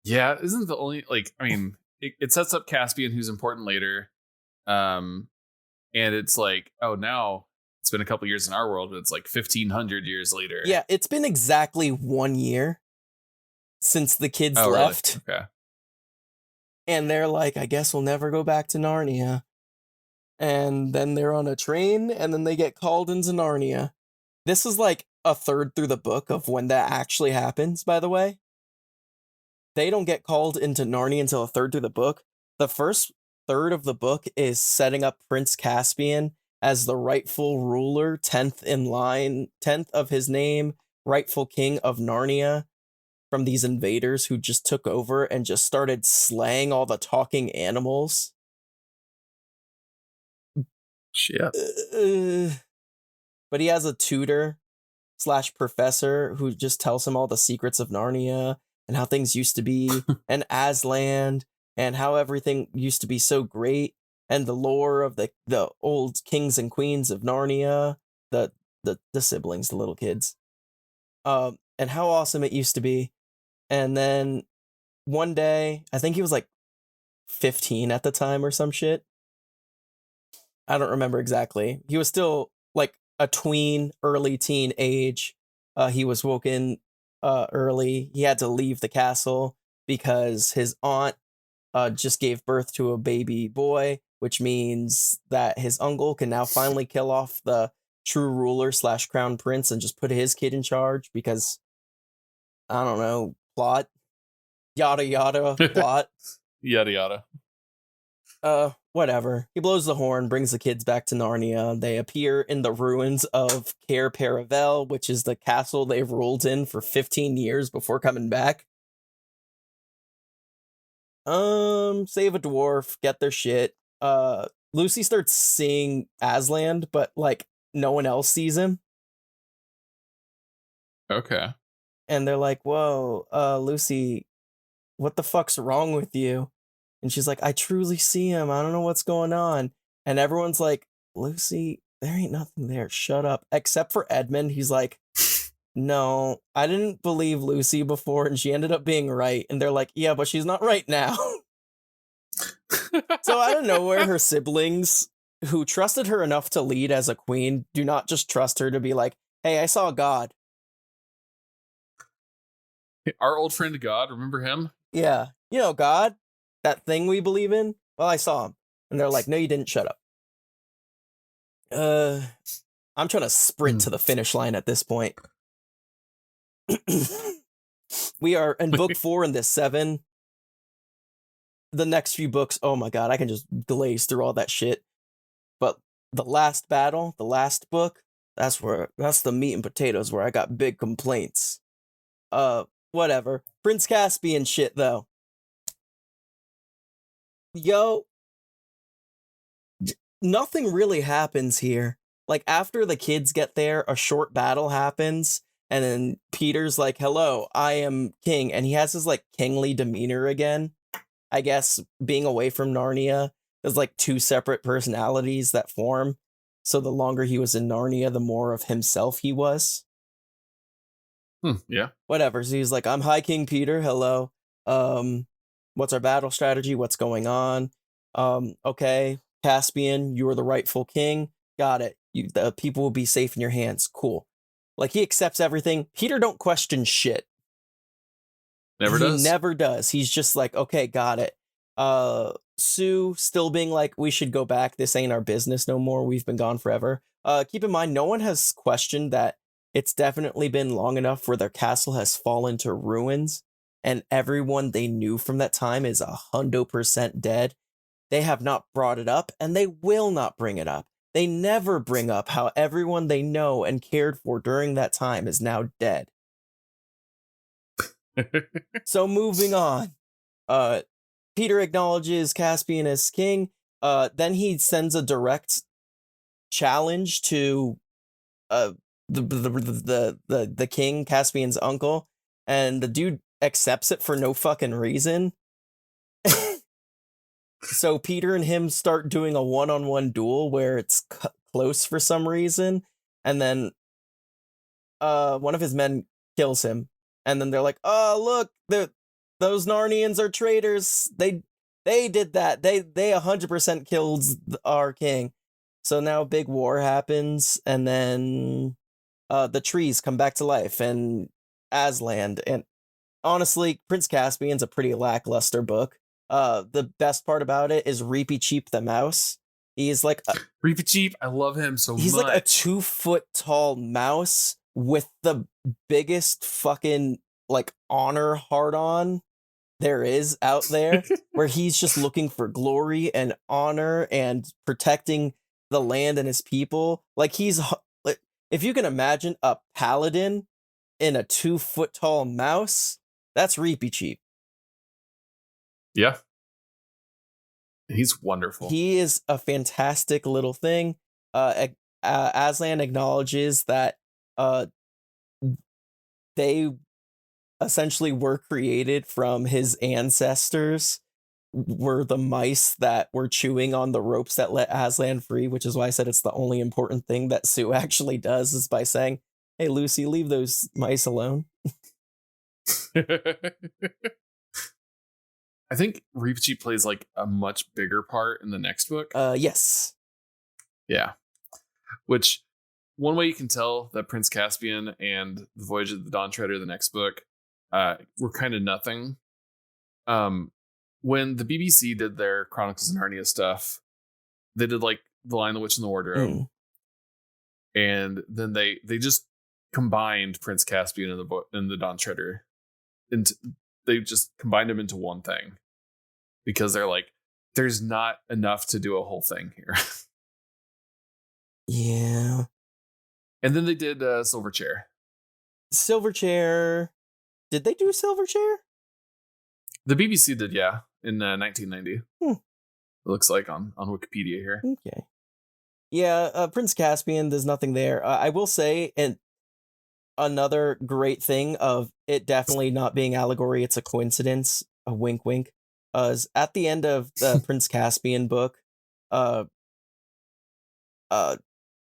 Yeah, isn't the only it sets up Caspian, who's important later. And it's like, oh, now it's been a couple years in our world, but it's like 1,500 years later. Yeah, it's been exactly 1 year since the kids left. Really? Okay. And they're like, I guess we'll never go back to Narnia. And then they're on a train, and then they get called into Narnia. This is like a third through the book of when that actually happens, by the way. They don't get called into Narnia until a third through the book. The first third of the book is setting up Prince Caspian as the rightful ruler, 10th in line, 10th of his name, rightful king of Narnia, from these invaders who just took over and just started slaying all the talking animals. Shit. But he has a tutor / professor who just tells him all the secrets of Narnia and how things used to be, and Aslan, and how everything used to be so great, and the lore of the old kings and queens of Narnia, the siblings, the little kids, and how awesome it used to be. And then one day, I think he was like 15 at the time or some shit. I don't remember exactly. He was still like a tween, early teen age. He was woken early. He had to leave the castle because his aunt just gave birth to a baby boy, which means that his uncle can now finally kill off the true ruler / crown prince and just put his kid in charge because, I don't know, plot. Yada yada, plot. Yada yada. Whatever. He blows the horn, brings the kids back to Narnia. They appear in the ruins of Cair Paravel, which is the castle they've ruled in for 15 years before coming back. Save a dwarf, get their shit. Lucy starts seeing Aslan, but like no one else sees him. Okay. And they're like, whoa, Lucy, what the fuck's wrong with you? And she's like, I truly see him. I don't know what's going on. And everyone's like, Lucy, there ain't nothing there. Shut up. Except for Edmund. He's like, no, I didn't believe Lucy before, and she ended up being right. And they're like, yeah, but she's not right now. So out of nowhere, her siblings, who trusted her enough to lead as a queen, do not just trust her to be like, hey, I saw God. Our old friend God, remember him? Yeah. You know, God. That thing we believe in? Well, I saw him. And they're like, no, you didn't. Shut up. I'm trying to sprint to the finish line at this point. We are in book 4 in this 7. The next few books, oh my god, I can just glaze through all that shit. But the last battle, the last book, that's the meat and potatoes where I got big complaints. Whatever. Prince Caspian shit, though. Yo, nothing really happens here. Like, after the kids get there, a short battle happens, and then Peter's like, hello, I am king, and he has his, like, kingly demeanor again. I guess being away from Narnia, there's, like, 2 separate personalities that form, so the longer he was in Narnia, the more of himself he was. Yeah. Whatever. So he's like, I'm High King Peter. Hello. What's our battle strategy? What's going on? Okay, Caspian, you're the rightful king. Got it. The people will be safe in your hands. Cool. Like, he accepts everything. Peter don't question shit. Never He does. never does. He's just like, okay, got it. Sue still being like, we should go back. This ain't our business no more. We've been gone forever. Keep in mind, no one has questioned that it's definitely been long enough where their castle has fallen to ruins, and everyone they knew from that time is 100% dead. They have not brought it up, and they will not bring it up. They never bring up how everyone they know and cared for during that time is now dead. So moving on. Peter acknowledges Caspian as king. Then he sends a direct challenge to the king, Caspian's uncle, and the dude accepts it for no fucking reason. So Peter and him start doing a one-on-one duel where it's close for some reason, and then one of his men kills him, and then they're like, "Oh, look, those Narnians are traitors. They did that. They 100% killed our king." So now a big war happens, and then the trees come back to life, and Aslan. And honestly, Prince Caspian's a pretty lackluster book. The best part about it is Reapy Cheap the mouse. He's like Reapy Cheap, I love him so much. He's like a 2-foot tall mouse with the biggest fucking like honor hard-on there is out there, where he's just looking for glory and honor and protecting the land and his people. Like, he's like, if you can imagine a paladin in a 2-foot tall mouse, that's Reapy Cheap. Yeah. He's wonderful. He is a fantastic little thing. Aslan acknowledges that they essentially were created from his ancestors, were the mice that were chewing on the ropes that let Aslan free, which is why I said it's the only important thing that Sue actually does, is by saying, "Hey, Lucy, leave those mice alone." I think Reapy Cheap plays like a much bigger part in the next book. Yes. Yeah. Which, one way you can tell that Prince Caspian and The Voyage of the Dawn Treader, the next book, were kind of nothing. When the BBC did their Chronicles of Narnia stuff, they did like The Lion, the Witch, and the Wardrobe. And then they just combined Prince Caspian and the Dawn Treader. And they just combined them into one thing. Because they're like, there's not enough to do a whole thing here. Yeah. And then they did Silverchair. Silverchair. Did they do Silverchair? The BBC did, yeah, in 1990. It looks like on Wikipedia here. Okay. Yeah, Prince Caspian, there's nothing there. I will say, and another great thing of it definitely not being allegory, it's a coincidence, a wink wink, is at the end of the Prince Caspian book,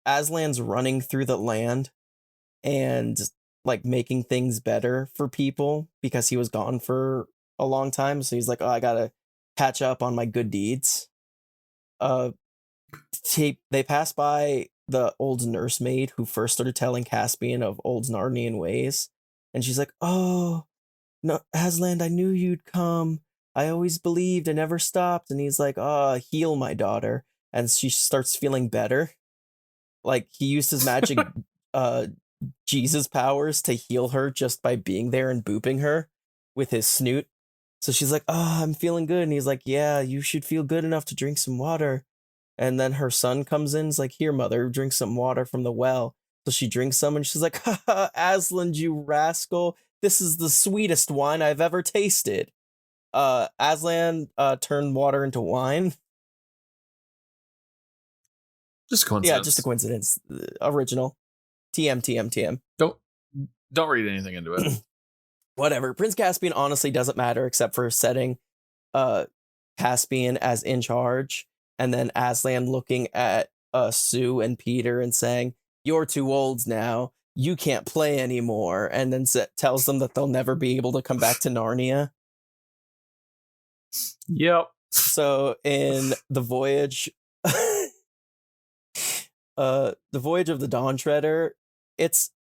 Aslan's running through the land and like making things better for people because he was gone for a long time. So he's like, "Oh, I gotta catch up on my good deeds." They pass by the old nursemaid who first started telling Caspian of old Narnian ways, and she's like, "Oh, no, Aslan, I knew you'd come. I always believed. I never stopped." And he's like, "Oh, heal my daughter." And she starts feeling better. Like, he used his magic Jesus powers to heal her just by being there and booping her with his snoot. So she's like, "Oh, I'm feeling good." And he's like, "Yeah, you should feel good enough to drink some water." And then her son comes in, is like, "Here, mother, drink some water from the well." So she drinks some, and she's like, "Ha ha, Aslan, you rascal. This is the sweetest wine I've ever tasted." Aslan turned water into wine. Just coincidence. Yeah, just a coincidence. Original. TM. Don't read anything into it. Whatever. Prince Caspian honestly doesn't matter except for setting Caspian as in charge, and then Aslan looking at Sue and Peter and saying, "You're too old now. you can't play anymore, and then tells them that they'll never be able to come back to Narnia. Yep. So in the voyage, the voyage of the Dawn Treader, it's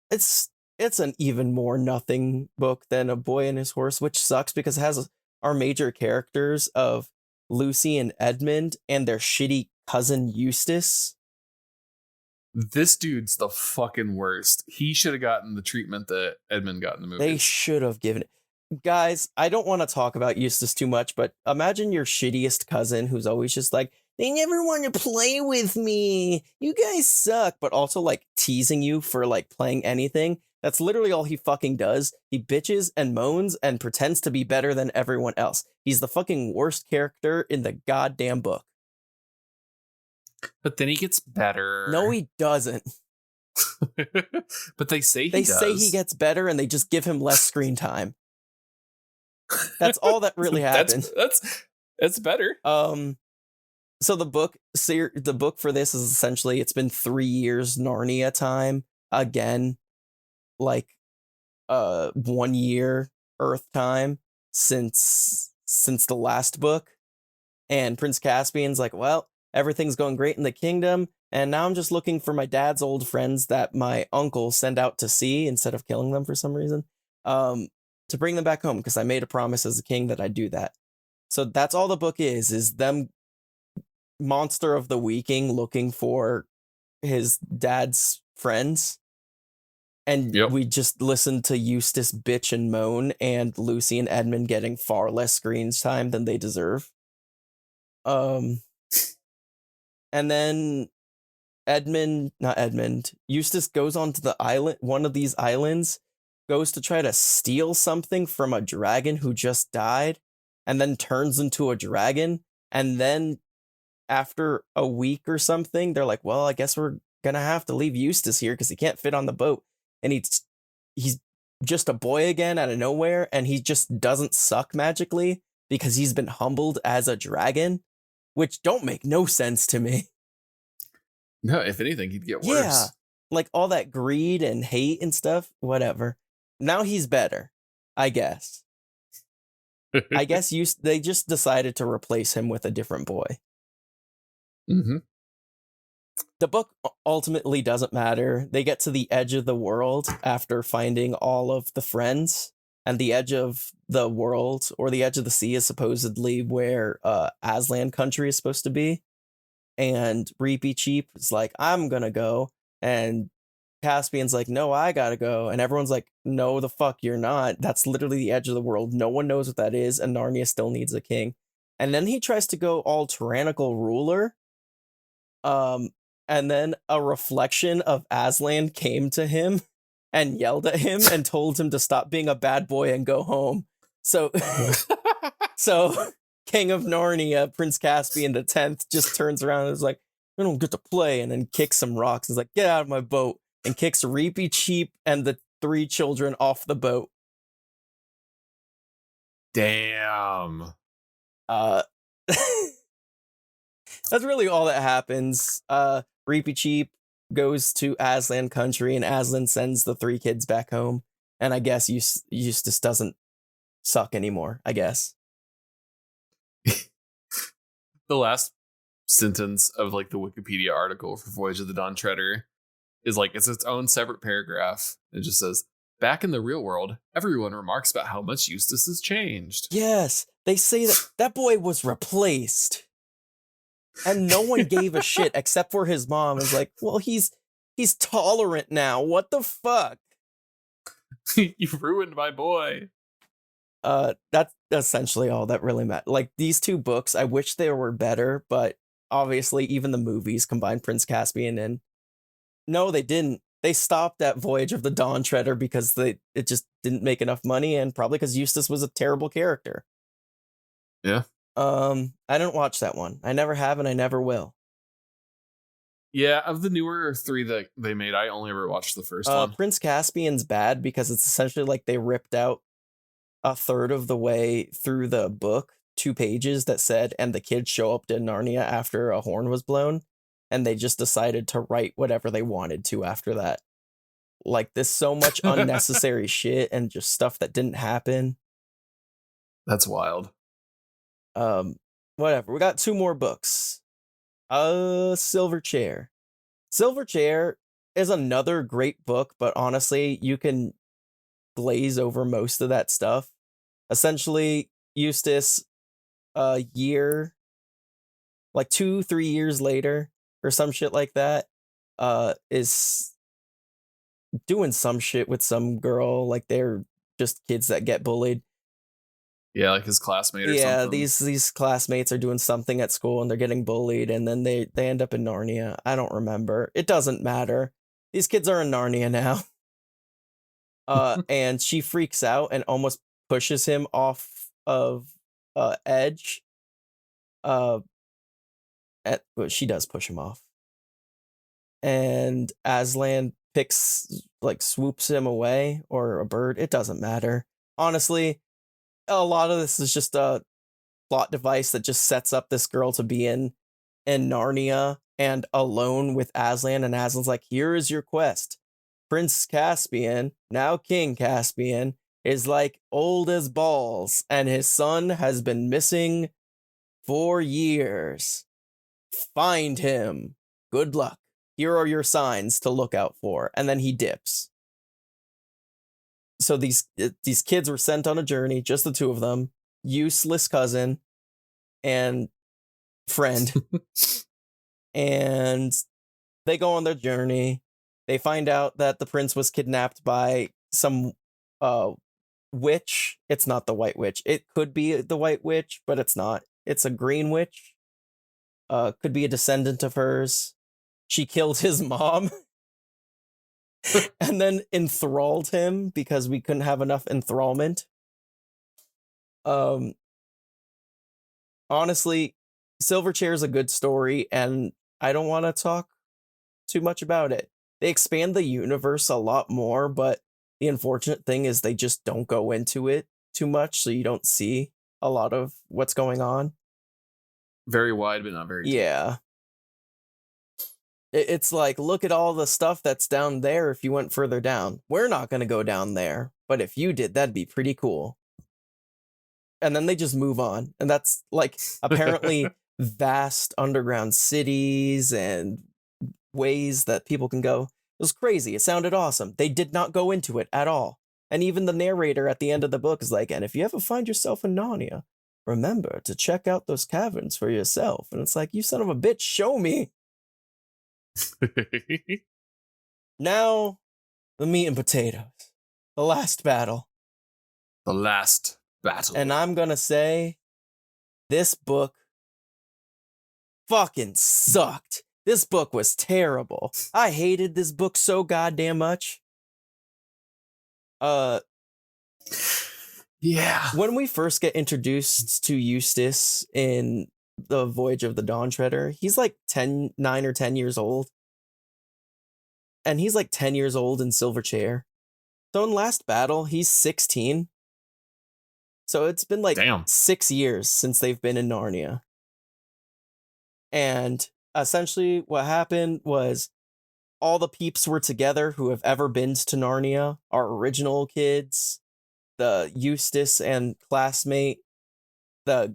an even more nothing book than A Boy and His Horse, which sucks because it has our major characters of Lucy and Edmund and their shitty cousin Eustace. This dude's the fucking worst. He should have gotten the treatment that Edmund got in the movie. They should have given it. Guys, I don't want to talk about Eustace too much, but imagine your shittiest cousin who's always just like, they never want to play with me. You guys suck. But also like teasing you for like playing anything. That's literally all he fucking does. He bitches and moans and pretends to be better than everyone else. He's the fucking worst character in the goddamn book. But then he gets better. No, he doesn't. But they say he They does. say he gets better and they just give him less screen time. That's all that really happened. That's better. So the book for this is essentially, it's been 3 years Narnia time again, like 1 year Earth time since the last book, and Prince Caspian's like, well, everything's going great in the kingdom, and now I'm just looking for my dad's old friends that my uncle sent out to sea instead of killing them for some reason, to bring them back home, because I made a promise as a king that I'd do that. So that's all the book is them monster of the weeking looking for his dad's friends. And we just listen to Eustace bitch and moan, and Lucy and Edmund getting far less screen time than they deserve. And then Eustace goes onto the island, one of these islands, goes to try to steal something from a dragon who just died, and then turns into a dragon. And then after a week or something, they're like, well, I guess we're gonna have to leave Eustace here because he can't fit on the boat. And he's just a boy again out of nowhere, and he just doesn't suck magically because he's been humbled as a dragon, which don't make no sense to me. No, if anything, he'd get worse. Yeah, like all that greed and hate and stuff, whatever. Now he's better, I guess. I guess they just decided to replace him with a different boy. Mm-hmm. The book ultimately doesn't matter. They get to the edge of the world after finding all of the friends, and the edge of the world, or the edge of the sea, is supposedly where Aslan country is supposed to be. And Reapy Cheap is like, I'm gonna go, and Caspian's like, no, I gotta go, and everyone's like, no, the fuck you're not. That's literally the edge of the world. No one knows what that is, and Narnia still needs a king. And then he tries to go all tyrannical ruler. And then a reflection of Aslan came to him and yelled at him and told him to stop being a bad boy and go home. So King of Narnia, Prince Caspian the 10th, just turns around and is like, I don't get to play, and then kicks some rocks. He's like, get out of my boat, and kicks Reapy Cheap and the 3 children off the boat. Damn. That's really all that happens. Reapy Cheap goes to Aslan country, and Aslan sends the 3 kids back home. And I guess Eustace doesn't suck anymore, I guess. The last sentence of like the Wikipedia article for Voyage of the Dawn Treader is like, it's its own separate paragraph. It just says, back in the real world, everyone remarks about how much Eustace has changed. Yes, they say that boy was replaced. And no one gave a shit except for his mom. Is like, well, he's tolerant now. What the fuck? You ruined my boy. That's essentially all that really matters. Like, these 2 books, I wish they were better, but obviously even the movies combined Prince Caspian and... No, they didn't. They stopped at Voyage of the Dawn Treader because it just didn't make enough money, and probably because Eustace was a terrible character. Yeah. I didn't watch that one. I never have, and I never will. Yeah, of the newer 3 that they made, I only ever watched the first one. Prince Caspian's bad because it's essentially like they ripped out a third of the way through the book, 2 pages that said, and the kids show up to Narnia after a horn was blown, and they just decided to write whatever they wanted to after that. Like, there's so much unnecessary shit and just stuff that didn't happen. That's wild. Whatever. We got 2 more books. Silver Chair. Silver Chair is another great book, but honestly, you can glaze over most of that stuff. Essentially, Eustace, a year, like 2-3 years later, or some shit like that, is doing some shit with some girl. Like, they're just kids that get bullied. Yeah, like his classmate or Yeah, something. these classmates are doing something at school and they're getting bullied, and then they end up in Narnia. I don't remember. It doesn't matter. These kids are in Narnia now. And she freaks out and almost pushes him off of edge. Well, she does push him off. And Aslan swoops him away, or a bird. It doesn't matter. Honestly, a lot of this is just a plot device that just sets up this girl to be in Narnia and alone with Aslan, and Aslan's like, here is your quest. Prince Caspian, now King Caspian, is like old as balls, and his son has been missing for years. Find him. Good luck. Here are your signs to look out for. And then he dips. So these kids were sent on a journey, just the 2 of them, useless cousin and friend. And they go on their journey. They find out that the prince was kidnapped by some witch. It's not the White Witch. It could be the White Witch, but it's not. It's a green witch. Could be a descendant of hers. She killed his mom. And then enthralled him because we couldn't have enough enthrallment. Honestly, Silverchair is a good story, and I don't want to talk too much about it. They expand the universe a lot more, but the unfortunate thing is they just don't go into it too much, so you don't see a lot of what's going on. Very wide, but not very deep. Yeah. It's like, look at all the stuff that's down there if you went further down. We're not going to go down there, but if you did, that'd be pretty cool. And then they just move on. And that's like apparently vast underground cities and ways that people can go. It was crazy. It sounded awesome. They did not go into it at all. And even the narrator at the end of the book is like, and if you ever find yourself in Narnia, remember to check out those caverns for yourself. And it's like, you son of a bitch, show me. Now, the meat and potatoes. The last battle. The last battle. And I'm gonna say, this book fucking sucked. This book was terrible. I hated this book so goddamn much. Yeah. When we first get introduced to Eustace in the Voyage of the Dawn Treader, he's like 9 or 10 years old. And he's like 10 years old in Silverchair. So in Last Battle, he's 16. So it's been like 6 years since they've been in Narnia. And essentially what happened was all the peeps were together who have ever been to Narnia, our original kids, the Eustace and classmate, the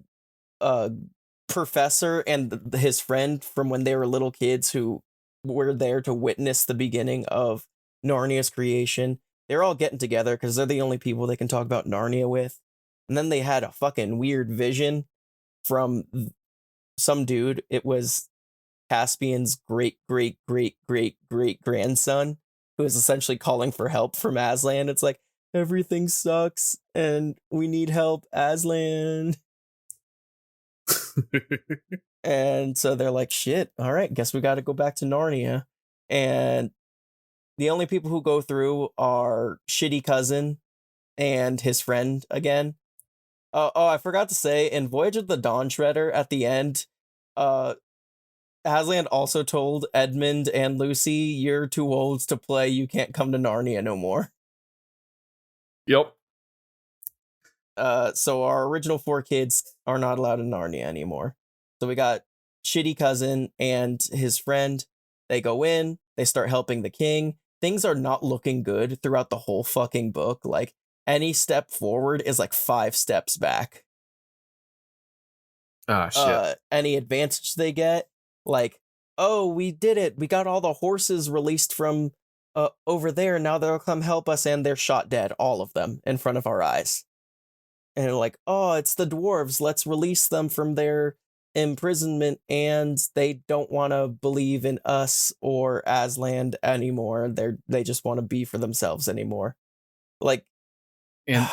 professor and his friend from when they were little kids who were there to witness the beginning of Narnia's creation. They're all getting together because they're the only people they can talk about Narnia with. And then they had a fucking weird vision from some dude. It was Caspian's great grandson, who is essentially calling for help from Aslan. It's like, everything sucks and we need help, Aslan. And so they're like, shit, all right, guess we got to go back to Narnia. And the only people who go through are Shitty Cousin and his friend again. Oh, I forgot to say, in Voyage of the Dawn Treader, at the end, Aslan also told Edmund and Lucy, you're too old to play, you can't come to Narnia no more. Yep. So our original 4 kids are not allowed in Narnia anymore. So we got Shitty Cousin and his friend. They go in, they start helping the king. things are not looking good throughout the whole fucking book. Like, any step forward is like 5 steps back. Ah, shit. Any advantage they get, like, oh, we did it. We got all the horses released from over there. Now they'll come help us, and they're shot dead, all of them, in front of our eyes. And they're like, oh, it's the dwarves. Let's release them from their imprisonment, and they don't want to believe in us or Aslan anymore. They just want to be for themselves anymore. Like, And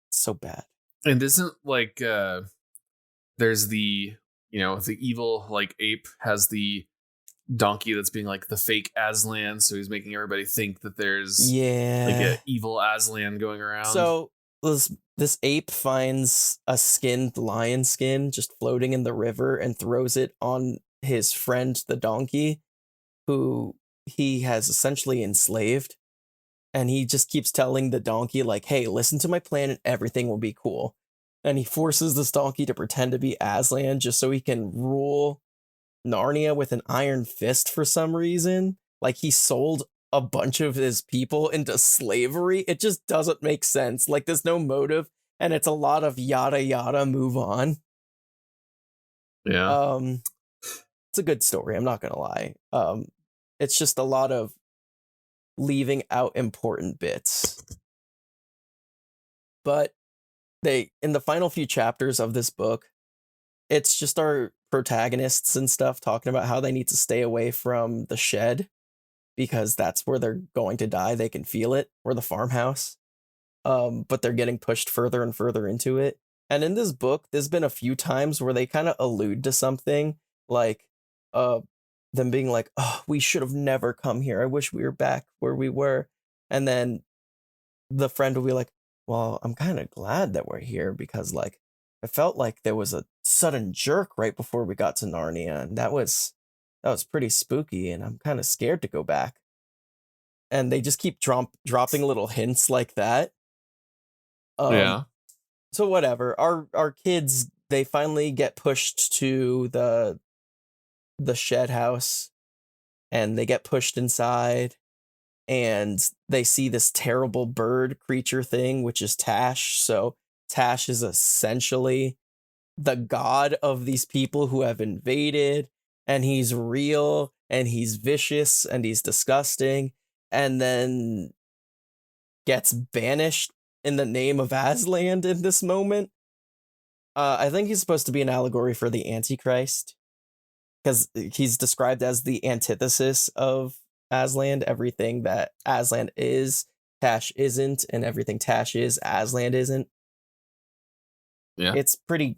so bad. and isn't like there's the the evil like ape has the donkey that's being like the fake Aslan, so he's making everybody think that there's like an evil Aslan going around. So this ape finds a skinned lion skin just floating in the river and throws it on his friend the donkey, who he has essentially enslaved. And he just keeps telling the donkey, like, hey, listen to my plan and everything will be cool. And he forces this donkey to pretend to be Aslan just so he can rule Narnia with an iron fist for some reason. Like, he sold a bunch of his people into slavery. It just doesn't make sense. Like, there's no motive, and it's a lot of yada yada, move on. Yeah. It's a good story, I'm not gonna lie. It's just a lot of leaving out important bits. But in the final few chapters of this book, it's just our protagonists and stuff talking about how they need to stay away from the shed because that's where they're going to die. They can feel it, or the farmhouse. But they're getting pushed further and further into it. And in this book, there's been a few times where they kind of allude to something, like them being like, oh, we should have never come here. I wish we were back where we were. And then the friend will be like, well, I'm kind of glad that we're here because, like, I felt like there was a sudden jerk right before we got to Narnia, and that was pretty spooky, and I'm kind of scared to go back. And they just keep dropping little hints like that. Yeah. So whatever. Our kids, they finally get pushed to the shed house, and they get pushed inside, and they see this terrible bird creature thing, which is Tash. So Tash is essentially the god of these people who have invaded, and he's real, and he's vicious, and he's disgusting, and then gets banished in the name of Aslan in this moment. I think he's supposed to be an allegory for the Antichrist, because he's described as the antithesis of Aslan. Everything that Aslan is, Tash isn't, and everything Tash is, Aslan isn't. Yeah. It's pretty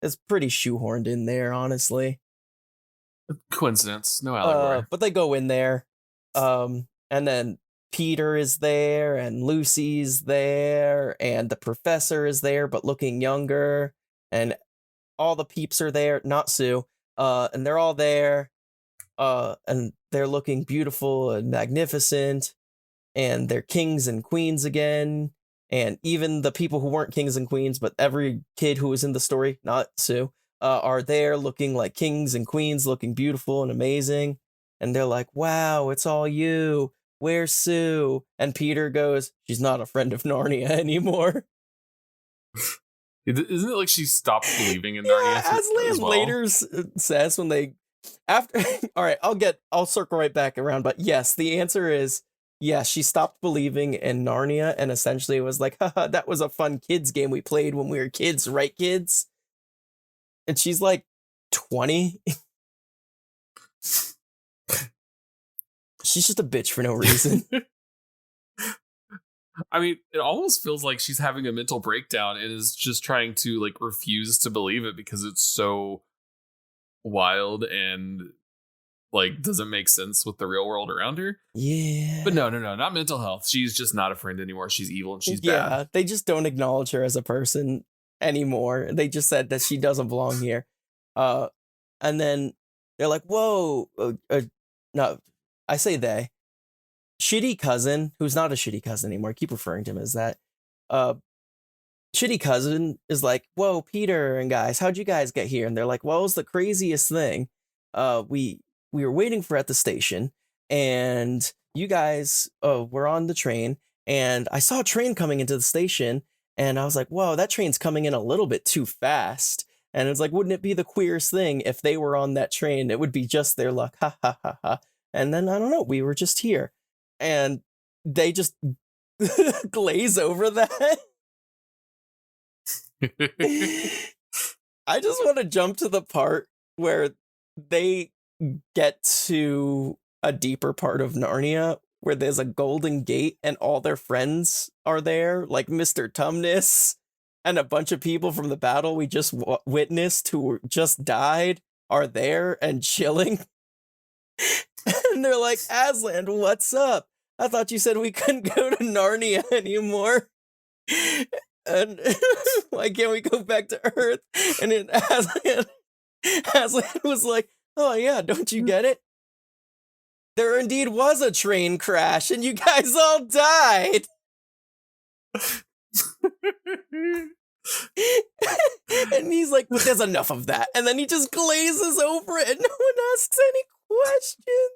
shoehorned in there, honestly. Coincidence, no allegory. But they go in there, and then Peter is there, and Lucy's there, and the professor is there, but looking younger, and all the peeps are there, not Sue, and they're all there, and they're looking beautiful and magnificent, and they're kings and queens again, and even the people who weren't kings and queens, but every kid who was in the story, not Sue, are there looking like kings and queens, looking beautiful and amazing, and they're like, wow, it's all you. Where's Sue? And Peter goes, she's not a friend of Narnia anymore. Isn't it like she stopped believing in Narnia? Yeah, Aslan later says when they after. All right, I'll circle right back around. But yes, the answer is yes. She stopped believing in Narnia, and essentially it was like, haha, that was a fun kids game we played when we were kids, right, kids? And she's like 20. She's just a bitch for no reason. I mean, it almost feels like she's having a mental breakdown and is just trying to like refuse to believe it because it's so wild and like doesn't make sense with the real world around her. Yeah. But no, not mental health. She's just not a friend anymore. She's evil and she's bad. Yeah, they just don't acknowledge her as a person anymore. They just said that she doesn't belong here. And then they're like, whoa, no, I say they. Shitty cousin, who's not a shitty cousin anymore, I keep referring to him as that. Shitty cousin is like, whoa, Peter and guys, how'd you guys get here? And they're like, well, it was the craziest thing. We were waiting for at the station, and you guys were on the train, and I saw a train coming into the station, and I was like, whoa, that train's coming in a little bit too fast. And it's like, wouldn't it be the queerest thing if they were on that train? It would be just their luck. Ha ha ha ha. And then, I don't know, we were just here. And they just glaze over that. I just want to jump to the part where they get to a deeper part of Narnia where there's a golden gate and all their friends are there, like Mr. Tumnus and a bunch of people from the battle we just witnessed who just died are there and chilling. And they're like, Aslan, what's up? I thought you said we couldn't go to Narnia anymore. And why can't we go back to Earth? And then Aslan was like, oh yeah, don't you get it? There indeed was a train crash and you guys all died. And he's like, but there's enough of that. And then he just glazes over it and no one asks any questions.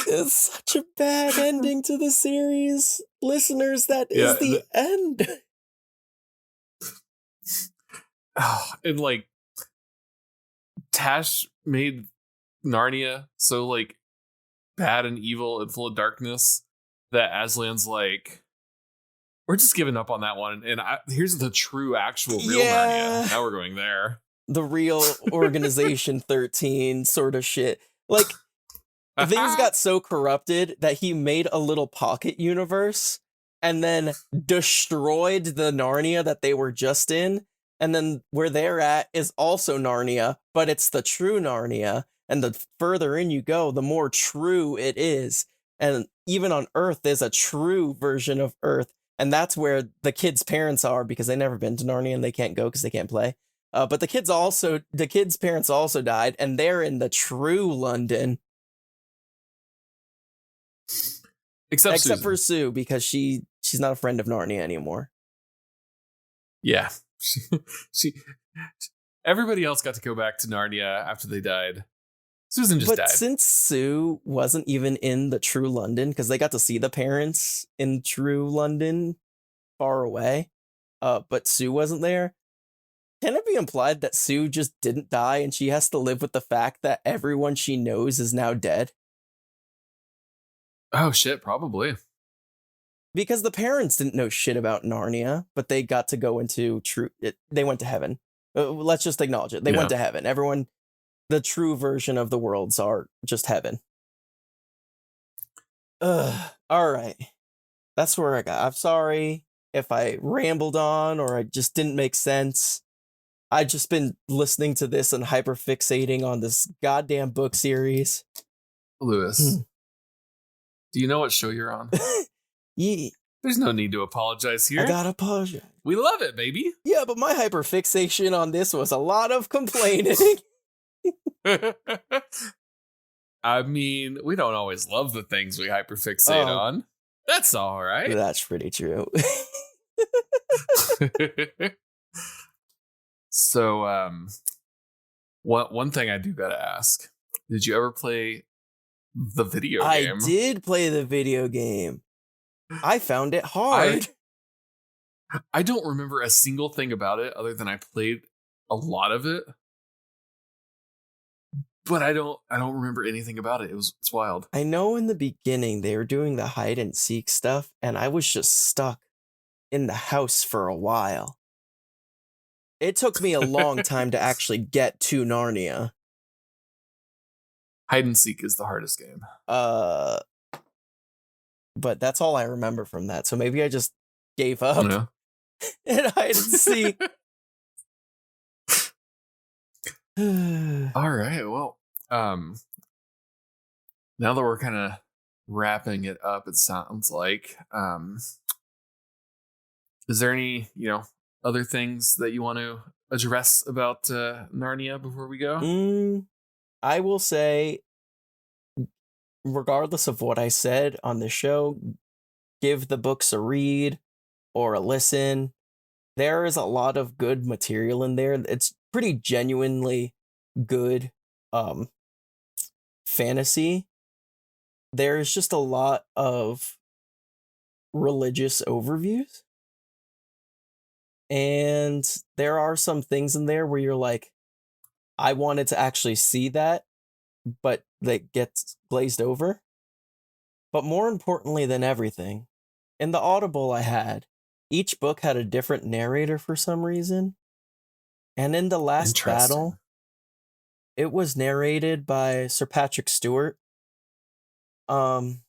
It's such a bad ending to the series. Listeners, that is the end. And like, Tash made Narnia so like bad and evil and full of darkness that Aslan's like, we're just giving up on that one. And here's the true, actual, real Narnia. Now we're going there. The real Organization 13 sort of shit. Like, things got so corrupted that he made a little pocket universe and then destroyed the Narnia that they were just in. And then where they're at is also Narnia, but it's the true Narnia. And the further in you go, the more true it is. And even on Earth, there's a true version of Earth. And that's where the kids' parents are because they've never been to Narnia and they can't go because they can't play. But the kids' parents also died, and they're in the true London. Except for Sue, because she's not a friend of Narnia anymore. Yeah. she everybody else got to go back to Narnia after they died. Susan just died. But since Sue wasn't even in the true London, because they got to see the parents in true London far away, but Sue wasn't there, can it be implied that Sue just didn't die and she has to live with the fact that everyone she knows is now dead? Oh shit, probably. Because the parents didn't know shit about Narnia, but they got to go into they went to heaven. Let's just acknowledge it. They went to heaven. Everyone, the true version of the worlds are just heaven. All right. That's where I got. I'm sorry if I rambled on or I just didn't make sense. I've just been listening to this and hyperfixating on this goddamn book series. Lewis, do you know what show you're on? Yeah. There's no need to apologize here. I gotta apologize. We love it, baby. Yeah, but my hyperfixation on this was a lot of complaining. I mean, we don't always love the things we hyperfixate on. That's all right. That's pretty true. So, one thing I do gotta ask: did you ever play the video game? I did play the video game. I found it hard. I don't remember a single thing about it other than I played a lot of it. But I don't remember anything about it. It's wild. I know in the beginning they were doing the hide and seek stuff, and I was just stuck in the house for a while. It took me a long time to actually get to Narnia. Hide and seek is the hardest game. But that's all I remember from that. So maybe I just gave up and hide and seek. All right. Well, now that we're kind of wrapping it up, it sounds like, is there any, other things that you want to address about Narnia before we go? I will say, regardless of what I said on the show, give the books a read or a listen. There is a lot of good material in there. It's pretty genuinely good fantasy. there's just a lot of religious overviews. And there are some things in there where you're like, I wanted to actually see that, but that gets glazed over. But more importantly than everything, in the Audible I had, each book had a different narrator for some reason. And in the last battle, it was narrated by Sir Patrick Stewart. And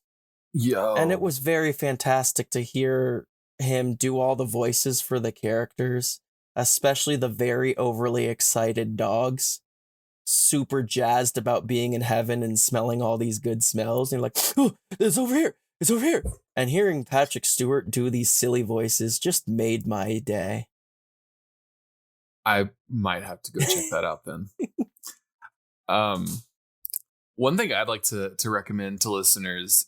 it was very fantastic to hear him do all the voices for the characters, especially the very overly excited dogs, super jazzed about being in heaven and smelling all these good smells. And you're like, oh, it's over here. It's over here. And hearing Patrick Stewart do these silly voices just made my day. I might have to go check that out then. One thing I'd like to recommend to listeners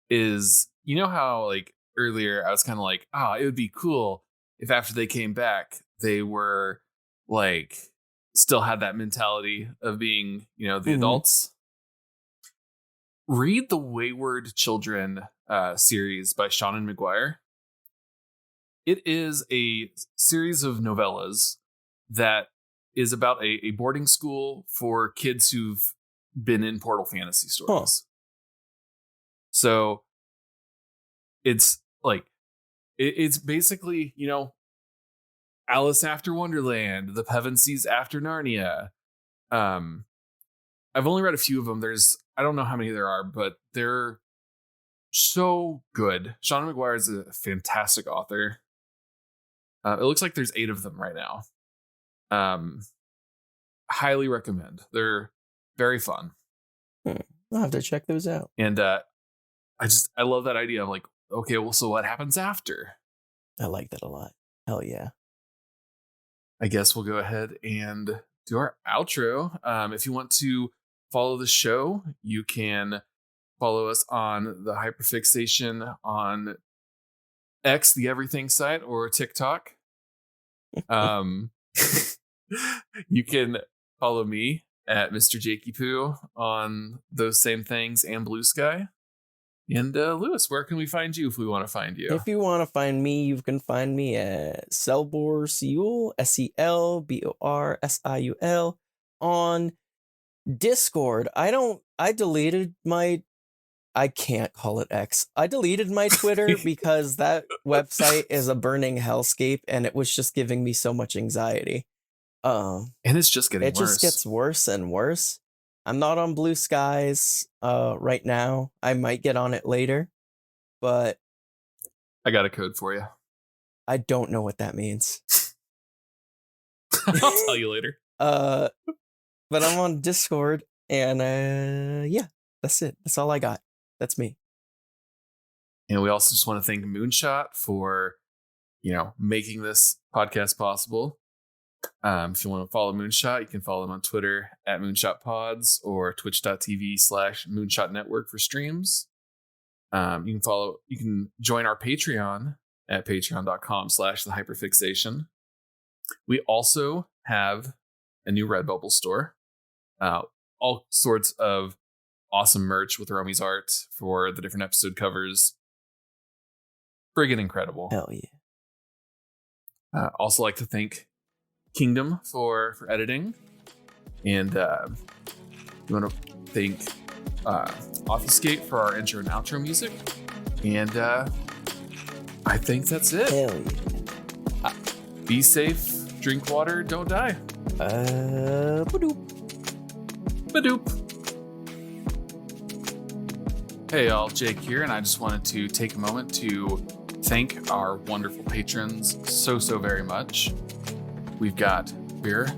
is, you know how like earlier I was kind of like, it would be cool if after they came back, they were like still had that mentality of being, the adults. Read the Wayward Children series by Seanan McGuire. It is a series of novellas that is about a boarding school for kids who've been in Portal Fantasy stories. So it's like, it's basically, Alice After Wonderland, The Pevensies After Narnia. I've only read a few of them. I don't know how many there are, but they're so good. Seanan McGuire is a fantastic author. It looks like there's 8 of them right now. Highly recommend. They're very fun. I'll have to check those out. And I love that idea of like, okay, well, so what happens after? I like that a lot. Hell yeah. I guess we'll go ahead and do our outro. If you want to follow the show, you can follow us on the Hyperfixation on X, the everything site, or TikTok. You can follow me at Mr. Jakey Poo on those same things and Blue Sky. And Lewis, where can we find you if we want to find you? If you want to find me, you can find me at Selborsiul, Selborsiul, on Discord. I deleted my, I can't call it X. I deleted my Twitter because that website is a burning hellscape and it was just giving me so much anxiety. And it's just getting worse. It just gets worse and worse. I'm not on Blue Skies right now. I might get on it later, but I got a code for you. I don't know what that means. I'll tell you later. But I'm on Discord, and yeah, that's it. That's all I got. That's me. And we also just want to thank Moonshot for, making this podcast possible. If you want to follow Moonshot, you can follow them on Twitter at MoonshotPods or twitch.tv/Moonshot Network for streams. You can join our Patreon at patreon.com/thehyperfixation. We also have a new Redbubble store. All sorts of awesome merch with Romy's art for the different episode covers. Friggin' incredible. Hell yeah. Also like to thank Kingdom for editing, and we want to thank Obfuscate for our intro and outro music, and I think that's it. Hell yeah. Be safe, drink water, don't die. Badoop. Hey y'all, Jake here, and I just wanted to take a moment to thank our wonderful patrons so very much. We've got Beer,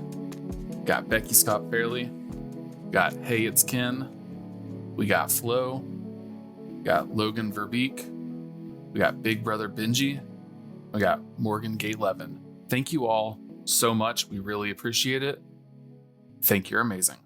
got Becky Scott Fairley, got Hey It's Ken, we got Flo, we got Logan Verbeek, we got Big Brother Benji, we got Morgan Gay-Levin. Thank you all so much. We really appreciate it. Think you're amazing.